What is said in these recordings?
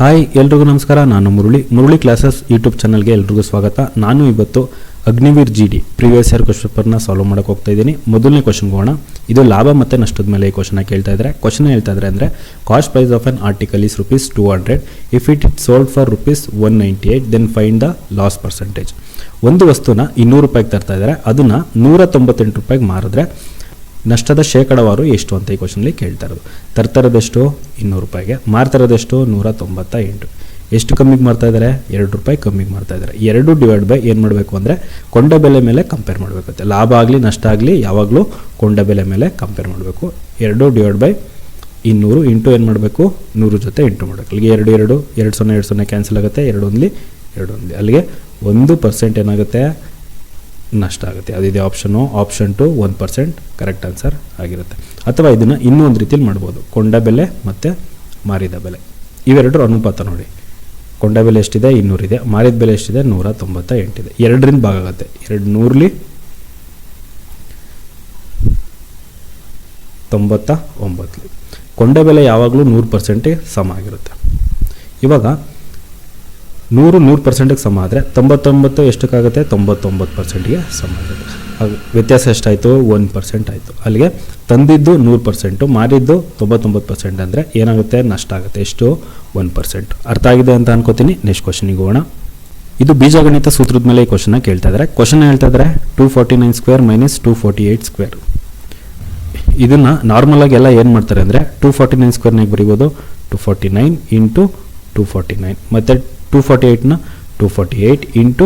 Hi ಎಲ್ರಿಗೂ ನಮಸ್ಕಾರ. ನಾನು ಮುರಳಿ ಕ್ಲಾಸಸ್ ಯೂಟ್ಯೂಬ್ ಚಾನಲ್ಗೆ ಎಲ್ರಿಗೂ ಸ್ವಾಗತ. ನಾನು ಇವತ್ತು Agniveer GD previous year question ಪೇಪರ್ನ ಸಾಲ್ವ್ ಮಾಡೋಕೆ ಹೋಗ್ತಾ ಇದ್ದೀನಿ. ಮೊದಲನೇ ಕ್ವಶನ್ಗೆ ಹೋಗೋಣ. ಇದು ಲಾಭ ಮತ್ತು ನಷ್ಟದ ಮೇಲೆ ಈ ಕ್ವಶನ್ ಕೇಳ್ತಾ ಇದ್ದಾರೆ. ಕ್ವಶನ್ ಹೇಳ್ತಾ ಇದ್ದಾರೆ ಅಂದರೆ cost price of an article is ₹200. If it sold for ₹198 then find the loss percentage. ಒಂದು ವಸ್ತುನ ₹200 ತರ್ತಾ ಇದ್ದಾರೆ, ಅದನ್ನು ₹198 ಮಾರಿದ್ರೆ ನಷ್ಟದ ಶೇಕಡವಾರು ಎಷ್ಟು ಅಂತ ಈ ಕ್ವಶನಲ್ಲಿ ಕೇಳ್ತಾ ಇರೋದು. ತರ್ತಾರದೆಷ್ಟು ₹200, ಮಾರ್ತಾರದೆಷ್ಟು ₹198. ಎಷ್ಟು ಕಮ್ಮಿಗೆ ಮಾರ್ತಾ ಇದ್ದಾರೆ? ₹2 ಕಮ್ಮಿಗೆ ಮಾರ್ತಾ ಇದ್ದಾರೆ. 2 ಡಿವೈಡ್ ಬೈ ಏನು ಮಾಡಬೇಕು ಅಂದರೆ ಕೊಂಡ ಬೆಲೆ ಮೇಲೆ ಕಂಪೇರ್ ಮಾಡಬೇಕಾಗುತ್ತೆ. ಲಾಭ ಆಗಲಿ ನಷ್ಟ ಆಗಲಿ ಯಾವಾಗಲೂ ಕೊಂಡ ಬೆಲೆ ಮೇಲೆ ಕಂಪೇರ್ ಮಾಡಬೇಕು. 2 ಡಿವೈಡ್ ಬೈ 200 ಇಂಟು ಏನು ಮಾಡಬೇಕು? 100 ಜೊತೆ ಇಂಟು ಮಾಡಬೇಕು. ಅಲ್ಲಿಗೆ 2 0 ಕ್ಯಾನ್ಸಲ್ ಆಗುತ್ತೆ. 2 1 ಅಲ್ಲಿಗೆ 1% ಏನಾಗುತ್ತೆ? ನಷ್ಟ ಆಗುತ್ತೆ. ಅದಿದೆ ಆಪ್ಷನು. ಆಪ್ಷನ್ 2 1% ಕರೆಕ್ಟ್ ಆನ್ಸರ್ ಆಗಿರುತ್ತೆ. ಅಥವಾ ಇದನ್ನು ಇನ್ನೂ ಒಂದು ರೀತಿಯಲ್ಲಿ ಮಾಡ್ಬೋದು. ಕೊಂಡ ಬೆಲೆ ಮತ್ತು ಮಾರಿದ ಬೆಲೆ ಇವೆರಡರ ಅನುಪಾತ ನೋಡಿ. ಕೊಂಡ ಬೆಲೆ ಎಷ್ಟಿದೆ? 200 ಇದೆ. ಮಾರಿದ ಬೆಲೆ ಎಷ್ಟಿದೆ? 198 ಇದೆ. 2ರಿಂದ ಭಾಗ ಆಗುತ್ತೆ. 2 99. ಕೊಂಡ ಬೆಲೆ ಯಾವಾಗಲೂ 100% ಸಮ ಆಗಿರುತ್ತೆ. ಇವಾಗ 100% ಸಮ ಆದರೆ 99 ಎಷ್ಟಕ್ಕಾಗುತ್ತೆ? 99%ಗೆ ಸಮ ಆಗುತ್ತೆ. ವ್ಯತ್ಯಾಸ ಎಷ್ಟಾಯಿತು? 1% ಆಯಿತು. ಅಲ್ಲಿಗೆ ತಂದಿದ್ದು 100%, ಮಾರಿದ್ದು 99% ಅಂದರೆ ಏನಾಗುತ್ತೆ? ನಷ್ಟ ಆಗುತ್ತೆ. ಎಷ್ಟು? 1%. ಅರ್ಥ ಆಗಿದೆ ಅಂತ ಅನ್ಕೋತೀನಿ. ನೆಕ್ಸ್ಟ್ ಕ್ವಶನಿಗೆ ಹೋಗೋಣ. ಇದು ಬೀಜಗಣಿತ ಸೂತ್ರದ ಮೇಲೆ ಈ ಕ್ವಶನ್ನ ಕೇಳ್ತಾ ಇದ್ದಾರೆ. ಕ್ವಶನ್ ಹೇಳ್ತಾ ಇದ್ದಾರೆ 249² ಮೈನಸ್ 248². ಇದನ್ನು ನಾರ್ಮಲಾಗಿ ಎಲ್ಲ ಏನು ಮಾಡ್ತಾರೆ ಅಂದರೆ 249² ಬರೀಬೋದು 249 ಇಂಟು 249 ಮತ್ತು 248ನ 248 ಇಂಟು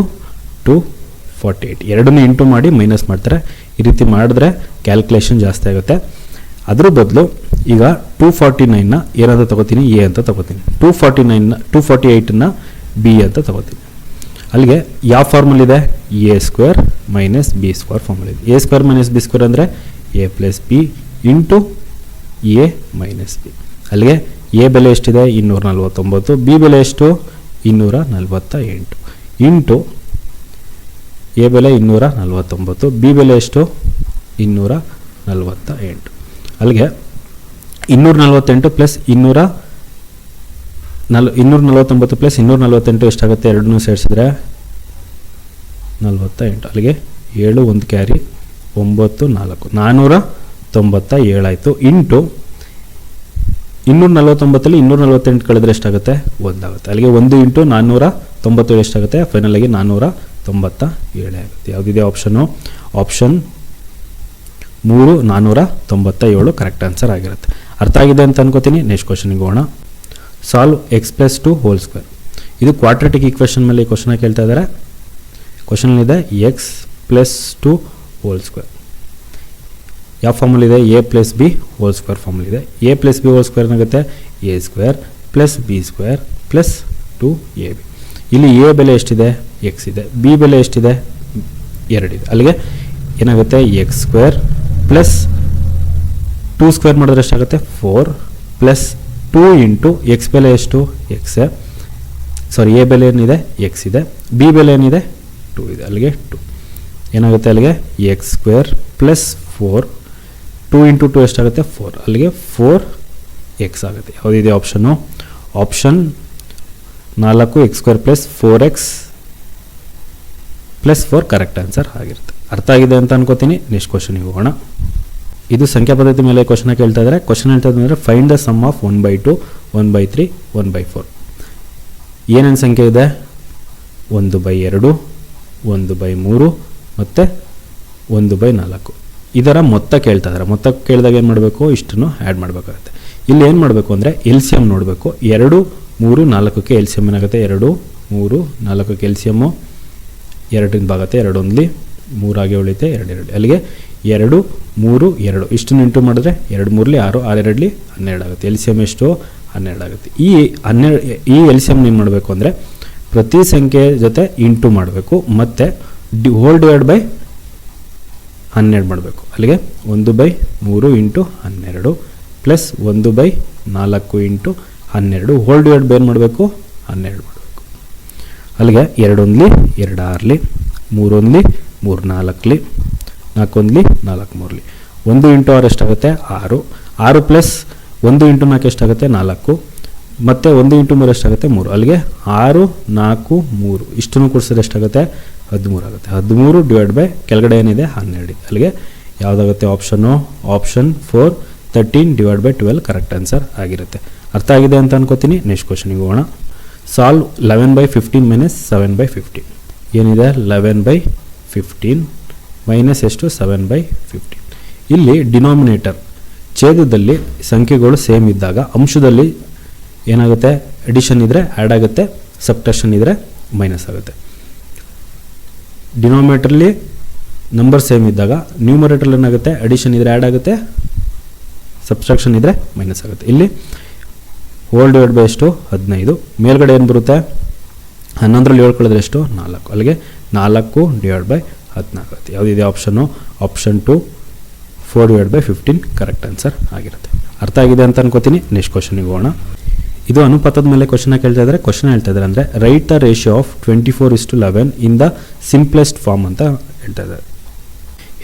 248 ಎರಡನ್ನೂ ಇಂಟು ಮಾಡಿ ಮೈನಸ್ ಮಾಡ್ತಾರೆ. ಈ ರೀತಿ ಮಾಡಿದ್ರೆ ಕ್ಯಾಲ್ಕುಲೇಷನ್ ಜಾಸ್ತಿ ಆಗುತ್ತೆ. ಅದ್ರ ಬದಲು ಈಗ 249ನ ಏನಂತ ತಗೋತೀನಿ? ಎ ಅಂತ ತಗೋತೀನಿ. 248ನ ಬಿ ಅಂತ ತಗೋತೀನಿ. ಅಲ್ಲಿಗೆ ಯಾವ ಫಾರ್ಮುಲ್ ಇದೆ? A² ಮೈನಸ್ B² ಫಾರ್ಮುಲ್ ಇದೆ. A² ಮೈನಸ್ B² ಅಂದರೆ A plus B into A minus B. ಅಲ್ಲಿಗೆ ಎ ಬೆಲೆ ಎಷ್ಟಿದೆ? 249. ಬಿ ಬೆಲೆ ಎಷ್ಟು? 248 ಇಂಟು ಎ ಬೆಲೆ 249, ಬಿ ಬೆಲೆ ಎಷ್ಟು? 248. ಅಲ್ಲಿಗೆ 248 ಪ್ಲಸ್ 249 ಪ್ಲಸ್ 248 ಎಷ್ಟಾಗುತ್ತೆ? ಎರಡನ್ನೂ ಸೇರಿಸಿದ್ರೆ 48. ಅಲ್ಲಿಗೆ 7 1 ಕ್ಯಾರಿ 9 4 497 ಆಯಿತು. ಇಂಟು 249 248 ಕಳೆದ್ರೆ ಎಷ್ಟಾಗುತ್ತೆ? 1 ಆಗುತ್ತೆ. ಅಲ್ಲಿಗೆ 1 ಇಂಟು 497 ಎಷ್ಟಾಗುತ್ತೆ? ಫೈನಲ್ ಆಗಿ 497 ಆಗುತ್ತೆ. ಯಾವುದಿದೆ ಆಪ್ಷನು? ಆಪ್ಷನ್ 3 497 ಕರೆಕ್ಟ್ ಆನ್ಸರ್ ಆಗಿರುತ್ತೆ. ಅರ್ಥ ಆಗಿದೆ ಅಂತ ಅನ್ಕೋತೀನಿ. ನೆಕ್ಸ್ಟ್ ಕ್ವಶನಿಗೆ ಹೋಗೋಣ. ಸಾಲ್ವ್ x+2² ಇದು ಕ್ವಾಡ್ರಾಟಿಕ್ ಈಕ್ವೇಷನ್ ಮೇಲೆ ಈ ಕ್ವಶನ್ ಕೇಳ್ತಾ ಇದ್ದಾರೆ. ಕ್ವಶನಲ್ಲಿದೆ x+2² ಯಾವ ಫಾರ್ಮುಲ್ ಇದೆ? A plus B whole square formula ಇದೆ. A plus B whole square ಏನಾಗುತ್ತೆ? A² plus B² plus 2AB. ಇಲ್ಲಿ ಎ ಬೆಲೆ ಎಷ್ಟಿದೆ? x ಇದೆ. ಬಿ ಬೆಲೆ ಎಷ್ಟಿದೆ? 2 ಇದೆ. ಅಲ್ಲಿಗೆ ಏನಾಗುತ್ತೆ? x² ಪ್ಲಸ್ 2² ಮಾಡಿದ್ರೆ ಎಷ್ಟಾಗುತ್ತೆ? 4 ಪ್ಲಸ್ 2 ಇಂಟು ಎಕ್ಸ್ ಬೆಲೆ ಎಷ್ಟು? x ಎ ಬೆಲೆ ಏನಿದೆ? x ಇದೆ. ಬಿ ಬೆಲೆ ಏನಿದೆ? 2 ಇದೆ. ಅಲ್ಲಿಗೆ 2 ಏನಾಗುತ್ತೆ? ಅಲ್ಲಿಗೆ x² ಪ್ಲಸ್ 4 2 ಇಂಟು 2 ಎಷ್ಟಾಗುತ್ತೆ? 4. ಅಲ್ಲಿಗೆ 4x ಆಗುತ್ತೆ. ಯಾವುದಿದೆ option? Option 4 x² plus 4x plus 4 correct answer ಆಗಿರುತ್ತೆ. ಅರ್ಥ ಆಗಿದೆ ಅಂತ ಅನ್ಕೋತೀನಿ. ನೆಕ್ಸ್ಟ್ ಕ್ವಶನಿಗೆ ಹೋಗೋಣ. ಇದು ಸಂಖ್ಯಾ ಪದ್ಧತಿ ಮೇಲೆ ಕ್ವಶನ್ ಕೇಳ್ತಾ ಇದ್ದಾರೆ. ಕ್ವಶನ್ ಹೇಳ್ತಾ ಇದ್ದಾರೆ ಫೈಂಡ್ ದ ಸಮ್ ಆಫ್ 1/2 1/3 1/4. ಏನೇನು ಸಂಖ್ಯೆ ಇದೆ? 1/2 1/3 ಮತ್ತು 1/4. ಇದರ ಮೊತ್ತ ಕೇಳ್ತಾ ಇದ್ದಾರೆ. ಮೊತ್ತ ಕೇಳಿದಾಗ ಏನು ಮಾಡಬೇಕು? ಇಷ್ಟನ್ನು ಆ್ಯಡ್ ಮಾಡಬೇಕಾಗುತ್ತೆ. ಇಲ್ಲಿ ಏನು ಮಾಡಬೇಕು ಅಂದರೆ LCM ನೋಡಬೇಕು. 2 3 4ಕ್ಕೆ LCM ಏನಾಗುತ್ತೆ? 2 3 4ಕ್ಕೆ LCM 2ರಿಂದ ಭಾಗತ್ತೆ. 2 1 3 ಆಗಿ ಉಳಿತೆ 2 2. ಅಲ್ಲಿಗೆ 2 3 2 ಇಷ್ಟನ್ನು ಇಂಟು ಮಾಡಿದ್ರೆ 2 3 6 6 2 12 ಆಗುತ್ತೆ. LCM ಎಷ್ಟು? 12 ಆಗುತ್ತೆ. ಈ LCM ಏನು ಮಾಡಬೇಕು ಅಂದರೆ ಪ್ರತಿ ಸಂಖ್ಯೆ ಜೊತೆ ಇಂಟು ಮಾಡಬೇಕು ಮತ್ತು ಹೋಲ್ ಡಿವೈಡ್ ಬೈ 12 ಮಾಡಬೇಕು. ಅಲ್ಲಿಗೆ 1/3 into 12 plus 1/4 into 12 hole divide by ಏನು ಮಾಡಬೇಕು? 12 ಮಾಡಬೇಕು. ಅಲ್ಲಿಗೆ 2 1 2 6 3 1 3 4 4 1 4 3 1 ಇಂಟು 6 ಎಷ್ಟಾಗುತ್ತೆ? 6 6 ಪ್ಲಸ್ 1 ಇಂಟು 4 ಎಷ್ಟಾಗುತ್ತೆ? 4 ಮತ್ತು 1 ಇಂಟು 3 ಎಷ್ಟಾಗುತ್ತೆ 3, ಅಲ್ಲಿಗೆ 6, 4, 3 ಇಷ್ಟನ್ನು ಕೂಡಿಸಿದ್ರೆ ಎಷ್ಟಾಗುತ್ತೆ 13 ಆಗುತ್ತೆ. 13 ಡಿವೈಡ್ ಬೈ ಕೆಳಗಡೆ ಏನಿದೆ 12, ಅಲ್ಲಿಗೆ ಯಾವುದಾಗುತ್ತೆ option option 4 13 divide by 12 correct answer ಆಗಿರುತ್ತೆ. ಅರ್ಥ ಆಗಿದೆ ಅಂತ ಅನ್ಕೋತೀನಿ. ನೆಕ್ಸ್ಟ್ ಕ್ವಶನಿಗೆ ಹೋಗೋಣ. Solve 11/15 minus 7/15. ಏನಿದೆ 11/15 ಮೈನಸ್ ಎಷ್ಟು 7/15. ಇಲ್ಲಿ ಡಿನಾಮಿನೇಟರ್ ಛೇದದಲ್ಲಿ ಸಂಖ್ಯೆಗಳು ಸೇಮ್ ಇದ್ದಾಗ ಅಂಶದಲ್ಲಿ ಏನಾಗುತ್ತೆ ಅಡಿಷನ್ ಇದ್ದರೆ ಆ್ಯಡ್ ಆಗುತ್ತೆ, ಸಬ್ಟ್ರಾಕ್ಷನ್ ಇದ್ದರೆ ಮೈನಸ್ ಆಗುತ್ತೆ. ಡಿನಾಮಿನೇಟರ್ಲಿ ನಂಬರ್ ಸೇಮ್ ಇದ್ದಾಗ ನ್ಯೂಮರೇಟರ್ಲಿ ಏನಾಗುತ್ತೆ ಅಡಿಷನ್ ಇದ್ದರೆ ಆ್ಯಡ್ ಆಗುತ್ತೆ, ಸಬ್ಟ್ರಾಕ್ಷನ್ ಇದ್ದರೆ ಮೈನಸ್ ಆಗುತ್ತೆ. ಇಲ್ಲಿ ಹೋಲ್ ಡಿವೈಡ್ ಬೈ ಎಷ್ಟು 15, ಮೇಲ್ಗಡೆ ಏನು ಬರುತ್ತೆ 11ರಲ್ಲಿ 7 ಕಳೆದ್ರೆ ಎಷ್ಟು 4, ಅಲ್ಲಿಗೆ 4 ಡಿವೈಡ್ ಬೈ 14 ಆಗುತ್ತೆ. ಯಾವುದಿದೆ option option 2 4 divide by 15 correct answer ಆಗಿರುತ್ತೆ. ಅರ್ಥ ಆಗಿದೆ ಅಂತ ಅನ್ಕೋತೀನಿ. ನೆಕ್ಸ್ಟ್ ಕ್ವಶನಿಗೆ ಹೋಗೋಣ. ಇದು ಅನುಪಾತದ ಮೇಲೆ ಕ್ವಶನ್ ಕೇಳ್ತಾ ಇದ್ದಾರೆ. ಕ್ವಶನ್ ಹೇಳ್ತಾ ಇದ್ದಾರೆ ಅಂದರೆ write the ratio of 24:11 in the simplest form ಅಂತ ಹೇಳ್ತಾ ಇದ್ದಾರೆ.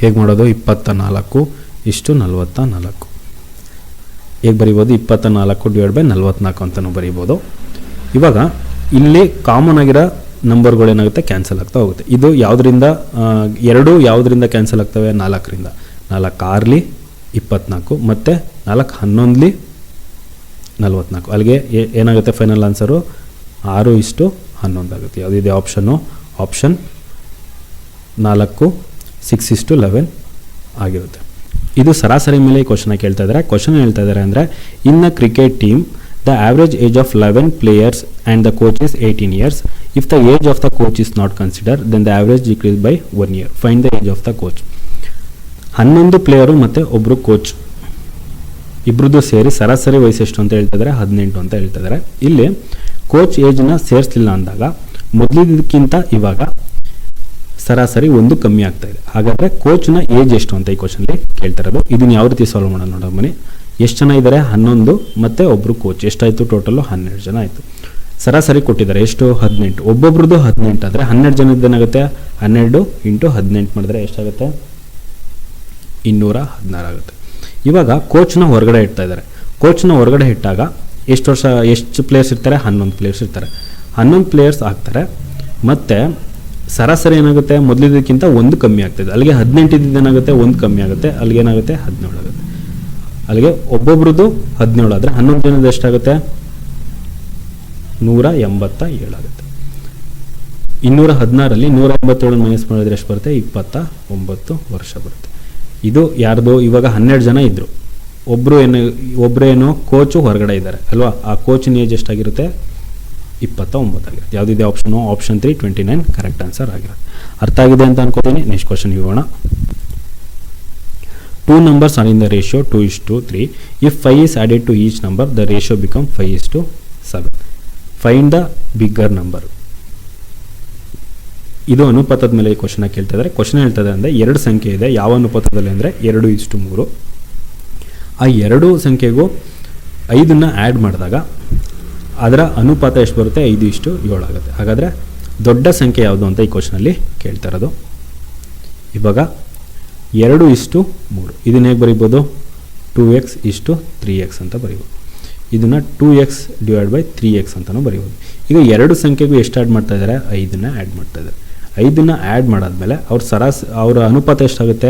ಹೇಗೆ ಮಾಡೋದು 24:44 ಹೇಗೆ ಬರೀಬೋದು 24 ಡಿವೈಡ್ ಬೈ 44 ಅಂತಲೂ ಬರೀಬೋದು. ಇವಾಗ ಇಲ್ಲಿ ಕಾಮನ್ ಆಗಿರೋ ನಂಬರ್ಗಳು ಏನಾಗುತ್ತೆ ಕ್ಯಾನ್ಸಲ್ ಆಗ್ತಾ ಹೋಗುತ್ತೆ. ಇದು ಯಾವುದರಿಂದ ಎರಡು ಯಾವುದರಿಂದ ಕ್ಯಾನ್ಸಲ್ ಆಗ್ತವೆ 4ರಿಂದ. 4 6ಲಿ 24 ಮತ್ತು 4 11ಲಿ 44, ಅಲ್ಲಿಗೆ ಏನಾಗುತ್ತೆ ಫೈನಲ್ ಆನ್ಸರು 6:11 ಆಗುತ್ತೆ. ಯಾವುದಿದೆ ಆಪ್ಷನ್ನು ಆಪ್ಷನ್ 4 6:11 ಆಗಿರುತ್ತೆ. ಇದು ಸರಾಸರಿ ಮೇಲೆ ಈ ಕ್ವಶನ್ ಕೇಳ್ತಾ ಇದ್ದಾರೆ. ಕ್ವಶನ್ ಹೇಳ್ತಾ ಇದ್ದಾರೆ ಅಂದರೆ in a cricket team the average age of 11 players and the coach is 18 years. If the age of the coach is not consider then the average decrease by 1 year. Find the age of the coach. 11 player ಮತ್ತು ಒಬ್ಬರು coach ಇಬ್ಬರದ್ದು ಸೇರಿ ಸರಾಸರಿ ವಯಸ್ಸು ಎಷ್ಟು ಅಂತ ಹೇಳ್ತಾ ಇದ್ದಾರೆ 18 ಅಂತ ಹೇಳ್ತಾ ಇದ್ದಾರೆ. ಇಲ್ಲಿ ಕೋಚ್ ಏಜ್ನ ಸೇರಿಸಲಿಲ್ಲ ಅಂದಾಗ ಮೊದಲಿದ್ದಕ್ಕಿಂತ ಇವಾಗ ಸರಾಸರಿ 1 ಕಮ್ಮಿ ಆಗ್ತಾ ಇದೆ. ಹಾಗಾದರೆ ಕೋಚ್ನ ಏಜ್ ಎಷ್ಟು ಅಂತ ಈ ಕ್ವಶನ್ಲಿ ಕೇಳ್ತಾ ಇರೋದು. ಇದನ್ನು ಯಾವ ರೀತಿ ಸಾಲ್ವ್ ಮಾಡೋಣ ನೋಡೋ ಬನ್ನಿ. ಎಷ್ಟು ಜನ ಇದ್ದಾರೆ 11 ಮತ್ತು ಒಬ್ಬರು ಕೋಚ್ ಎಷ್ಟಾಯಿತು ಟೋಟಲ್ಲು 12 ಜನ ಆಯಿತು. ಸರಾಸರಿ ಕೊಟ್ಟಿದ್ದಾರೆ ಎಷ್ಟು 18, ಒಬ್ಬೊಬ್ರದ್ದು 18 ಆದರೆ 12 ಜನದ್ದೇನಾಗುತ್ತೆ 12 ಇಂಟು 18 ಮಾಡಿದ್ರೆ ಎಷ್ಟಾಗುತ್ತೆ 216 ಆಗುತ್ತೆ. ಇವಾಗ ಕೋಚ್ನ ಹೊರಗಡೆ ಇಡ್ತಾ ಇದ್ದಾರೆ. ಕೋಚ್ನ ಹೊರಗಡೆ ಇಟ್ಟಾಗ ಎಷ್ಟು ಪ್ಲೇಯರ್ಸ್ ಇರ್ತಾರೆ 11 ಪ್ಲೇಯರ್ಸ್ ಇರ್ತಾರೆ. 11 ಪ್ಲೇಯರ್ಸ್ ಆಗ್ತಾರೆ ಮತ್ತು ಸರಾಸರಿ ಏನಾಗುತ್ತೆ ಮೊದಲಿದ್ದಕ್ಕಿಂತ 1 ಕಮ್ಮಿ ಆಗ್ತಾಯಿದೆ. ಅಲ್ಲಿಗೆ 18 ಇದ್ದಿದ್ದು ಏನಾಗುತ್ತೆ 1 ಕಮ್ಮಿ ಆಗುತ್ತೆ, ಅಲ್ಲಿಗೆ ಏನಾಗುತ್ತೆ 17 ಆಗುತ್ತೆ. ಅಲ್ಲಿಗೆ ಒಬ್ಬೊಬ್ರದ್ದು 17 ಆದರೆ 11 ಜನದ ಎಷ್ಟಾಗುತ್ತೆ 187 ಆಗುತ್ತೆ. 216ರಲ್ಲಿ 187 ಮೈನಸ್ ಮಾಡಿದ್ರೆ ಎಷ್ಟು ಬರುತ್ತೆ 29 ವರ್ಷ ಬರುತ್ತೆ. ಇದು ಯಾರ್ದು ಇವಾಗ 12 ಜನ ಇದ್ದರು, ಒಬ್ಬರೇನೋ ಕೋಚು ಹೊರಗಡೆ ಇದ್ದಾರೆ ಅಲ್ವಾ, ಆ ಕೋಚಿನ ಏಜ್ ಎಷ್ಟಾಗಿರುತ್ತೆ 29 ಆಗಿರುತ್ತೆ. ಯಾವುದಿದೆ ಆಪ್ಷನು ಆಪ್ಷನ್ 3 29 ಕರೆಕ್ಟ್ ಆನ್ಸರ್ ಆಗಿರುತ್ತೆ. ಅರ್ಥ ಆಗಿದೆ ಅಂತ ಅನ್ಕೋತೀನಿ. ನೆಕ್ಸ್ಟ್ ಕ್ವಶನ್ ಹೋಗೋಣ. 2 numbers are in the ratio 2:3. If 5 is added to each number, the ratio becomes 5:7. Find the bigger number. ಇದು ಅನುಪಾತದ ಮೇಲೆ ಈ ಕ್ವಶನ್ ಕೇಳ್ತಾ ಇದ್ದಾರೆ. ಕ್ವಶನ್ ಹೇಳ್ತಾ ಇದೆ ಅಂದರೆ 2 ಸಂಖ್ಯೆ ಇದೆ. ಯಾವ ಅನುಪಾತದಲ್ಲಿ ಅಂದರೆ 2:3. ಆ 2 ಸಂಖ್ಯೆಗೂ 5ನ್ನು ಆ್ಯಡ್ ಮಾಡಿದಾಗ ಅದರ ಅನುಪಾತ ಎಷ್ಟು ಬರುತ್ತೆ 5:7 ಆಗುತ್ತೆ. ಹಾಗಾದರೆ ದೊಡ್ಡ ಸಂಖ್ಯೆ ಯಾವುದು ಅಂತ ಈ ಕ್ವಶನಲ್ಲಿ ಕೇಳ್ತಾ ಇರೋದು. ಇವಾಗ 2:3 ಇದನ್ನ ಹೇಗೆ ಬರೀಬೋದು 2x:3x ಅಂತ ಬರೀಬೋದು. ಇದನ್ನು 2x ಡಿವೈಡ್ ಬೈ 3x ಅಂತಲೂ ಬರೀಬೋದು. ಈಗ 2 ಸಂಖ್ಯೆಗೂ ಎಷ್ಟು ಆ್ಯಡ್ ಮಾಡ್ತಾ ಇದ್ದಾರೆ 5ನ್ನು ಆ್ಯಡ್ ಮಾಡ್ತಾ ಇದ್ದಾರೆ. 5ನ್ನು ಆ್ಯಡ್ ಮಾಡಾದ್ಮೇಲೆ ಅವರ ಅನುಪಾತ ಎಷ್ಟಾಗುತ್ತೆ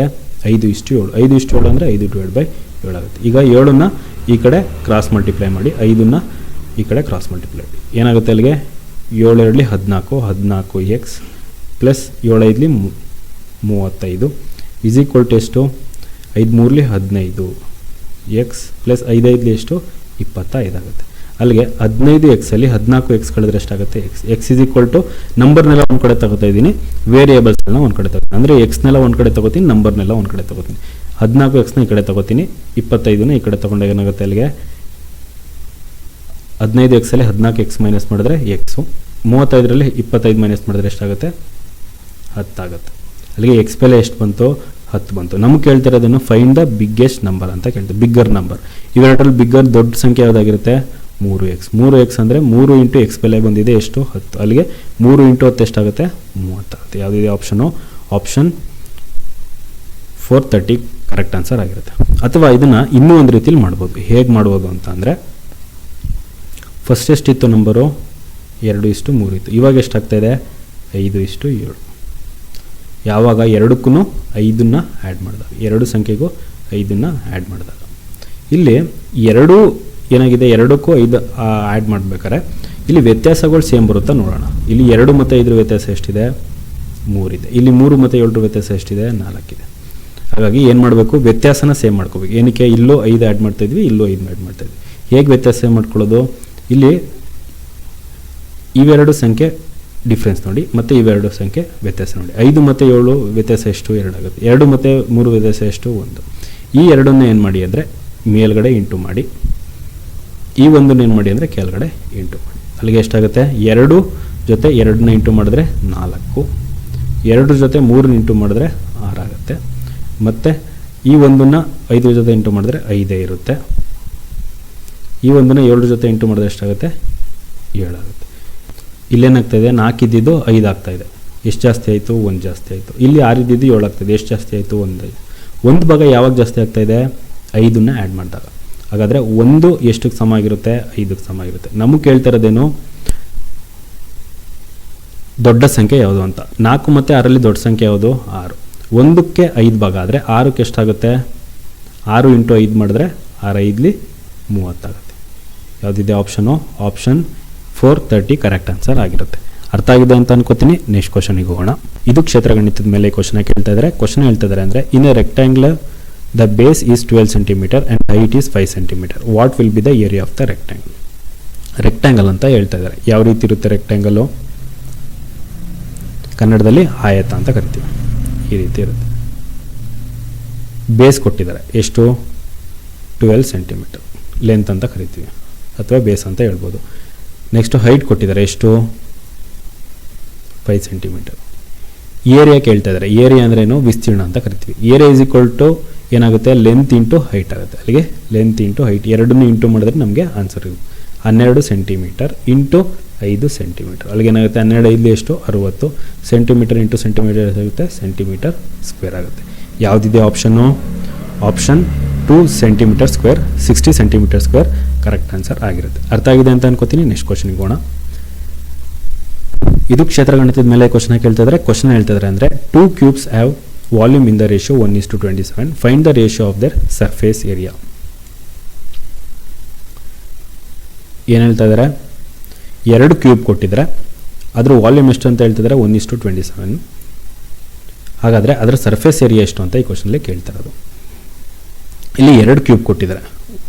5:7. 5:7 ಅಂದರೆ 5 ಡಿವೈಡ್ ಬೈ 7 ಆಗುತ್ತೆ. ಈಗ 7ನ್ನು ಈ ಕಡೆ ಕ್ರಾಸ್ ಮಲ್ಟಿಪ್ಲೈ ಮಾಡಿ 5ನ್ನು ಈ ಕಡೆ ಕ್ರಾಸ್ ಮಲ್ಟಿಪ್ಲೈ ಮಾಡಿ ಏನಾಗುತ್ತೆ ಅಲ್ಲಿಗೆ 7 14 14x plus 7 35 is equal to ಎಷ್ಟು 5 3 15 ಎಕ್ಸ್ ಪ್ಲಸ್ 5 ಎಷ್ಟು 25 ಆಗುತ್ತೆ. ಅಲ್ಲಿಗೆ 15x 14x ಕಳೆದ್ರೆ ಎಷ್ಟಾಗುತ್ತೆ ಎಕ್ಸ್ ಇಸ್ ಈಕ್ವಲ್ ಟು ನಂಬರ್ನೆಲ್ಲ ಒಂದು ಕಡೆ ತಗೋತಾ ಇದ್ದೀನಿ, ವೇರಿಯೇಬಲ್ಸ್ನೆಲ್ಲ ಒಂದು ಕಡೆ ತಗೋತೀನಿ. ಅಂದರೆ ಎಕ್ಸ್ನೆಲ್ಲ ಒಂದು ಕಡೆ ತಗೋತೀನಿ, ನಂಬರ್ನೆಲ್ಲ ಒಂದು ಕಡೆ ತಗೋತೀನಿ. 14x ಈ ಕಡೆ ತಗೋತೀನಿ, 25ನ ಈ ಕಡೆ ತೊಗೊಂಡಾಗ ಏನಾಗುತ್ತೆ ಅಲ್ಲಿಗೆ 15x 14x ಮೈನಸ್ ಮಾಡಿದ್ರೆ ಎಕ್ಸು, 35ರಲ್ಲಿ 25 ಮೈನಸ್ ಮಾಡಿದ್ರೆ ಎಷ್ಟಾಗುತ್ತೆ 10 ಆಗುತ್ತೆ. ಅಲ್ಲಿಗೆ ಎಕ್ಸ್ ಬೆಲೆ ಎಷ್ಟು ಬಂತು 10 ಬಂತು. ನಮ್ಗೆ ಕೇಳ್ತಿರೋದನ್ನು ಫೈಂಡ್ ದ ಬಿಗ್ಗೆಸ್ಟ್ ನಂಬರ್ ಅಂತ ಕೇಳ್ತೀವಿ, ಬಿಗ್ಗರ್ ನಂಬರ್. ಇವೆರಡರಲ್ಲಿ ಬಿಗ್ಗರ್ ದೊಡ್ಡ ಸಂಖ್ಯೆ ಯಾವುದಾಗಿರುತ್ತೆ 3x. 3x ಅಂದರೆ 3 ಇಂಟು ಎಕ್ಸ್ ಬೆಲೆ ಬಂದಿದೆ ಎಷ್ಟು 10. ಅಲ್ಲಿಗೆ 3 ಇಂಟು 10 ಎಷ್ಟಾಗುತ್ತೆ 30 ಆಗುತ್ತೆ. ಯಾವುದಿದೆ ಆಪ್ಷನು ಆಪ್ಷನ್ 430 ಕರೆಕ್ಟ್ ಆನ್ಸರ್ ಆಗಿರುತ್ತೆ. ಅಥವಾ ಇದನ್ನು ಇನ್ನೂ ಒಂದು ರೀತಿಯಲ್ಲಿ ಮಾಡ್ಬೋದು. ಹೇಗೆ ಮಾಡ್ಬೋದು ಅಂತ ಅಂದರೆ ಫಸ್ಟ್ ಎಷ್ಟಿತ್ತು ನಂಬರು 2:3 ಇತ್ತು. ಇವಾಗ ಎಷ್ಟಾಗ್ತಾಯಿದೆ 5:7. ಯಾವಾಗ ಎರಡಕ್ಕೂ 5ನ್ನು ಆ್ಯಡ್ ಮಾಡಿದಾಗ, ಎರಡು ಸಂಖ್ಯೆಗೂ 5ನ್ನು ಆ್ಯಡ್ ಮಾಡಿದಾಗ. ಇಲ್ಲಿ ಎರಡು ಏನಾಗಿದೆ, 2ಕ್ಕೂ 5 ಆ್ಯಡ್ ಮಾಡಬೇಕಾದ್ರೆ ಇಲ್ಲಿ ವ್ಯತ್ಯಾಸಗಳು ಸೇಮ್ ಬರುತ್ತಾ ನೋಡೋಣ. ಇಲ್ಲಿ 2 ಮತ್ತು 5 ವ್ಯತ್ಯಾಸ ಎಷ್ಟಿದೆ, 3 ಇದೆ. ಇಲ್ಲಿ 3 ಮತ್ತು 7 ವ್ಯತ್ಯಾಸ ಎಷ್ಟಿದೆ, 4 ಇದೆ. ಹಾಗಾಗಿ ಏನು ಮಾಡಬೇಕು, ವ್ಯತ್ಯಾಸನ ಸೇಮ್ ಮಾಡ್ಕೋಬೇಕು. ಏನಕ್ಕೆ, ಇಲ್ಲೂ 5 ಆ್ಯಡ್ ಮಾಡ್ತಾಯಿದ್ವಿ, ಇಲ್ಲೂ 5 ಆ್ಯಡ್ ಮಾಡ್ತಾಯಿದ್ವಿ. ಹೇಗೆ ವ್ಯತ್ಯಾಸ ಸೇಮ್ ಮಾಡ್ಕೊಳ್ಳೋದು, ಇಲ್ಲಿ ಇವೆರಡು ಸಂಖ್ಯೆ ಡಿಫ್ರೆನ್ಸ್ ನೋಡಿ, ಮತ್ತು ಇವೆರಡು ಸಂಖ್ಯೆ ವ್ಯತ್ಯಾಸ ನೋಡಿ. 5 ಮತ್ತು 7 ವ್ಯತ್ಯಾಸ ಎಷ್ಟು, 2 ಆಗುತ್ತೆ. 2 ಮತ್ತು 3 ವ್ಯತ್ಯಾಸ ಎಷ್ಟು, 1. ಈ ಎರಡನ್ನು ಏನು ಮಾಡಿ ಅಂದರೆ ಮೇಲ್ಗಡೆ ಇಂಟು ಮಾಡಿ, ಈ ಒಂದನ್ನು ಏನು ಮಾಡಿ ಅಂದರೆ ಕೆಳಗಡೆ ಇಂಟು ಮಾಡಿ. ಅಲ್ಲಿಗೆ ಎಷ್ಟಾಗುತ್ತೆ, 2 ಜೊತೆ 2ನ್ನ ಇಂಟು ಮಾಡಿದ್ರೆ 4, 2 ಜೊತೆ 3 ಇಂಟು ಮಾಡಿದ್ರೆ 6 ಆಗುತ್ತೆ. ಮತ್ತು ಈ ಒಂದನ್ನು 5 ಜೊತೆ ಇಂಟು ಮಾಡಿದ್ರೆ 5 ಇರುತ್ತೆ. ಈ ಒಂದನ್ನು 7 ಜೊತೆ ಇಂಟು ಮಾಡಿದ್ರೆ ಎಷ್ಟಾಗುತ್ತೆ, 7 ಆಗುತ್ತೆ. ಇಲ್ಲೇನಾಗ್ತಾಯಿದೆ, 4 ಇದ್ದಿದ್ದು 5 ಆಗ್ತಾಯಿದೆ. ಎಷ್ಟು ಜಾಸ್ತಿ ಆಯಿತು, 1 ಜಾಸ್ತಿ ಆಯಿತು. ಇಲ್ಲಿ 6 ಇದ್ದಿದ್ದು 7 ಆಗ್ತಾಯಿದೆ. ಎಷ್ಟು ಜಾಸ್ತಿ ಆಯಿತು, 1 ಒಂದು ಭಾಗ ಯಾವಾಗ ಜಾಸ್ತಿ ಆಗ್ತಾಯಿದೆ, 5ನ್ನು ಆ್ಯಡ್ ಮಾಡಿದಾಗ. ಹಾಗಾದರೆ 1 ಎಷ್ಟಕ್ಕೆ ಸಮ ಆಗಿರುತ್ತೆ, 5ಕ್ಕೆ ಸಮ ಆಗಿರುತ್ತೆ. ನಮಗೆ ಕೇಳ್ತಾ ಇರೋದೇನು, ದೊಡ್ಡ ಸಂಖ್ಯೆ ಯಾವುದು ಅಂತ. 4 ಮತ್ತು 6ರಲ್ಲಿ ದೊಡ್ಡ ಸಂಖ್ಯೆ ಯಾವುದು, 6. 1ಕ್ಕೆ 5 ಭಾಗ ಆದರೆ 6ಕ್ಕೆ ಎಷ್ಟಾಗುತ್ತೆ, 6 ಇಂಟು 5 ಮಾಡಿದ್ರೆ 6 5ಲಿ 30 ಆಗುತ್ತೆ. ಯಾವುದಿದೆ ಆಪ್ಷನು, ಆಪ್ಷನ್ 430 ಕರೆಕ್ಟ್ ಆನ್ಸರ್ ಆಗಿರುತ್ತೆ. ಅರ್ಥ ಆಗಿದೆ ಅಂತ ಅನ್ಕೋತೀನಿ. ನೆಕ್ಸ್ಟ್ ಕ್ವಶನಿಗೆ ಹೋಗೋಣ. ಇದು ಕ್ಷೇತ್ರ ಗಣಿತದ ಮೇಲೆ ಕ್ವಶನ್ ಕೇಳ್ತಾ ಇದ್ದಾರೆ. ಕ್ವಶನ್ ಹೇಳ್ತಾ ಇದ್ದಾರೆ ಅಂದರೆ, in A rectangular the base is 12 centimetre and height is 5 centimetre. What will B the area of the rectangle. Rectangle ಅಂತ ಹೇಳ್ತಾ ಇದ್ದಾರೆ. ಯಾವ ರೀತಿ ಇರುತ್ತೆ ರೆಕ್ಟ್ಯಾಂಗಲು, ಕನ್ನಡದಲ್ಲಿ ಆಯತ ಅಂತ ಕರಿತೀವಿ. ಈ ರೀತಿ ಇರುತ್ತೆ. ಬೇಸ್ ಕೊಟ್ಟಿದ್ದಾರೆ ಎಷ್ಟು, 12 ಸೆಂಟಿಮೀಟರ್ ಲೆಂತ್ ಅಂತ ಕರಿತೀವಿ, ಅಥವಾ ಬೇಸ್ ಅಂತ ಹೇಳ್ಬೋದು. ನೆಕ್ಸ್ಟು ಹೈಟ್ ಕೊಟ್ಟಿದ್ದಾರೆ ಎಷ್ಟು, 5 ಸೆಂಟಿಮೀಟರ್. ಏರಿಯಾ ಕೇಳ್ತಾ ಇದ್ದಾರೆ. ಏರಿಯಾ ಅಂದ್ರೇನು, ವಿಸ್ತೀರ್ಣ ಅಂತ ಕರಿತೀವಿ. ಏರಿಯಾ ಈಸ್ ಈಕ್ವಲ್ ಟು ಏನಾಗುತ್ತೆ, ಲೆಂತ್ ಇಂಟು ಹೈಟ್ ಆಗುತ್ತೆ. ಅಲ್ಲಿಗೆ ಲೆಂತ್ ಇಂಟು ಹೈಟ್ ಎರಡನ್ನೂ ಇಂಟು ಮಾಡಿದ್ರೆ ನಮಗೆ ಆನ್ಸರ್ ಇರುತ್ತೆ. 12 ಸೆಂಟಿಮೀಟರ್ ಇಂಟು 5 ಸೆಂಟಿಮೀಟರ್. ಅಲ್ಲಿಗೆ ಏನಾಗುತ್ತೆ, 12 5 ಎಷ್ಟು, 60 ಸೆಂಟಿಮೀಟರ್ ಇಂಟು ಸೆಂಟಿಮೀಟರ್ ಆಗುತ್ತೆ, ಸೆಂಟಿಮೀಟರ್ ಸ್ಕ್ವೇರ್ ಆಗುತ್ತೆ. ಯಾವುದಿದೆ option, option 2 centimetre square, 60 centimetre square correct answer ಆಗಿರುತ್ತೆ. ಅರ್ಥ ಆಗಿದೆ ಅಂತ ಅನ್ಕೋತೀನಿ. ನೆಕ್ಸ್ಟ್ ಕ್ವಶನ್ಗೆ ಹೋಗೋಣ. ಇದು ಕ್ಷೇತ್ರ ಗಣಿತದ ಮೇಲೆ ಕ್ವಶನ್ ಕೇಳ್ತಾ ಇದ್ದಾರೆ. ಕ್ವಶನ್ ಹೇಳ್ತಾ ಇದ್ದಾರೆ ಅಂದರೆ, 2 cubes have volume in the ratio 1:27. Find the ratio of there surface area. ಏನು ಹೇಳ್ತಾ ಇದ್ದಾರೆ, 2 ಕ್ಯೂಬ್ ಕೊಟ್ಟಿದ್ದಾರೆ, ಅದರ ವಾಲ್ಯೂಮ್ ಎಷ್ಟು ಅಂತ ಹೇಳ್ತಿದ್ದಾರೆ, 1:27. ಹಾಗಾದರೆ ಅದರ ಸರ್ಫೇಸ್ ಏರಿಯಾ ಎಷ್ಟು ಅಂತ ಈ ಕ್ವಶನಲ್ಲಿ ಕೇಳ್ತಾ ಇರೋದು. ಇಲ್ಲಿ 2 ಕ್ಯೂಬ್ ಕೊಟ್ಟಿದ್ದಾರೆ.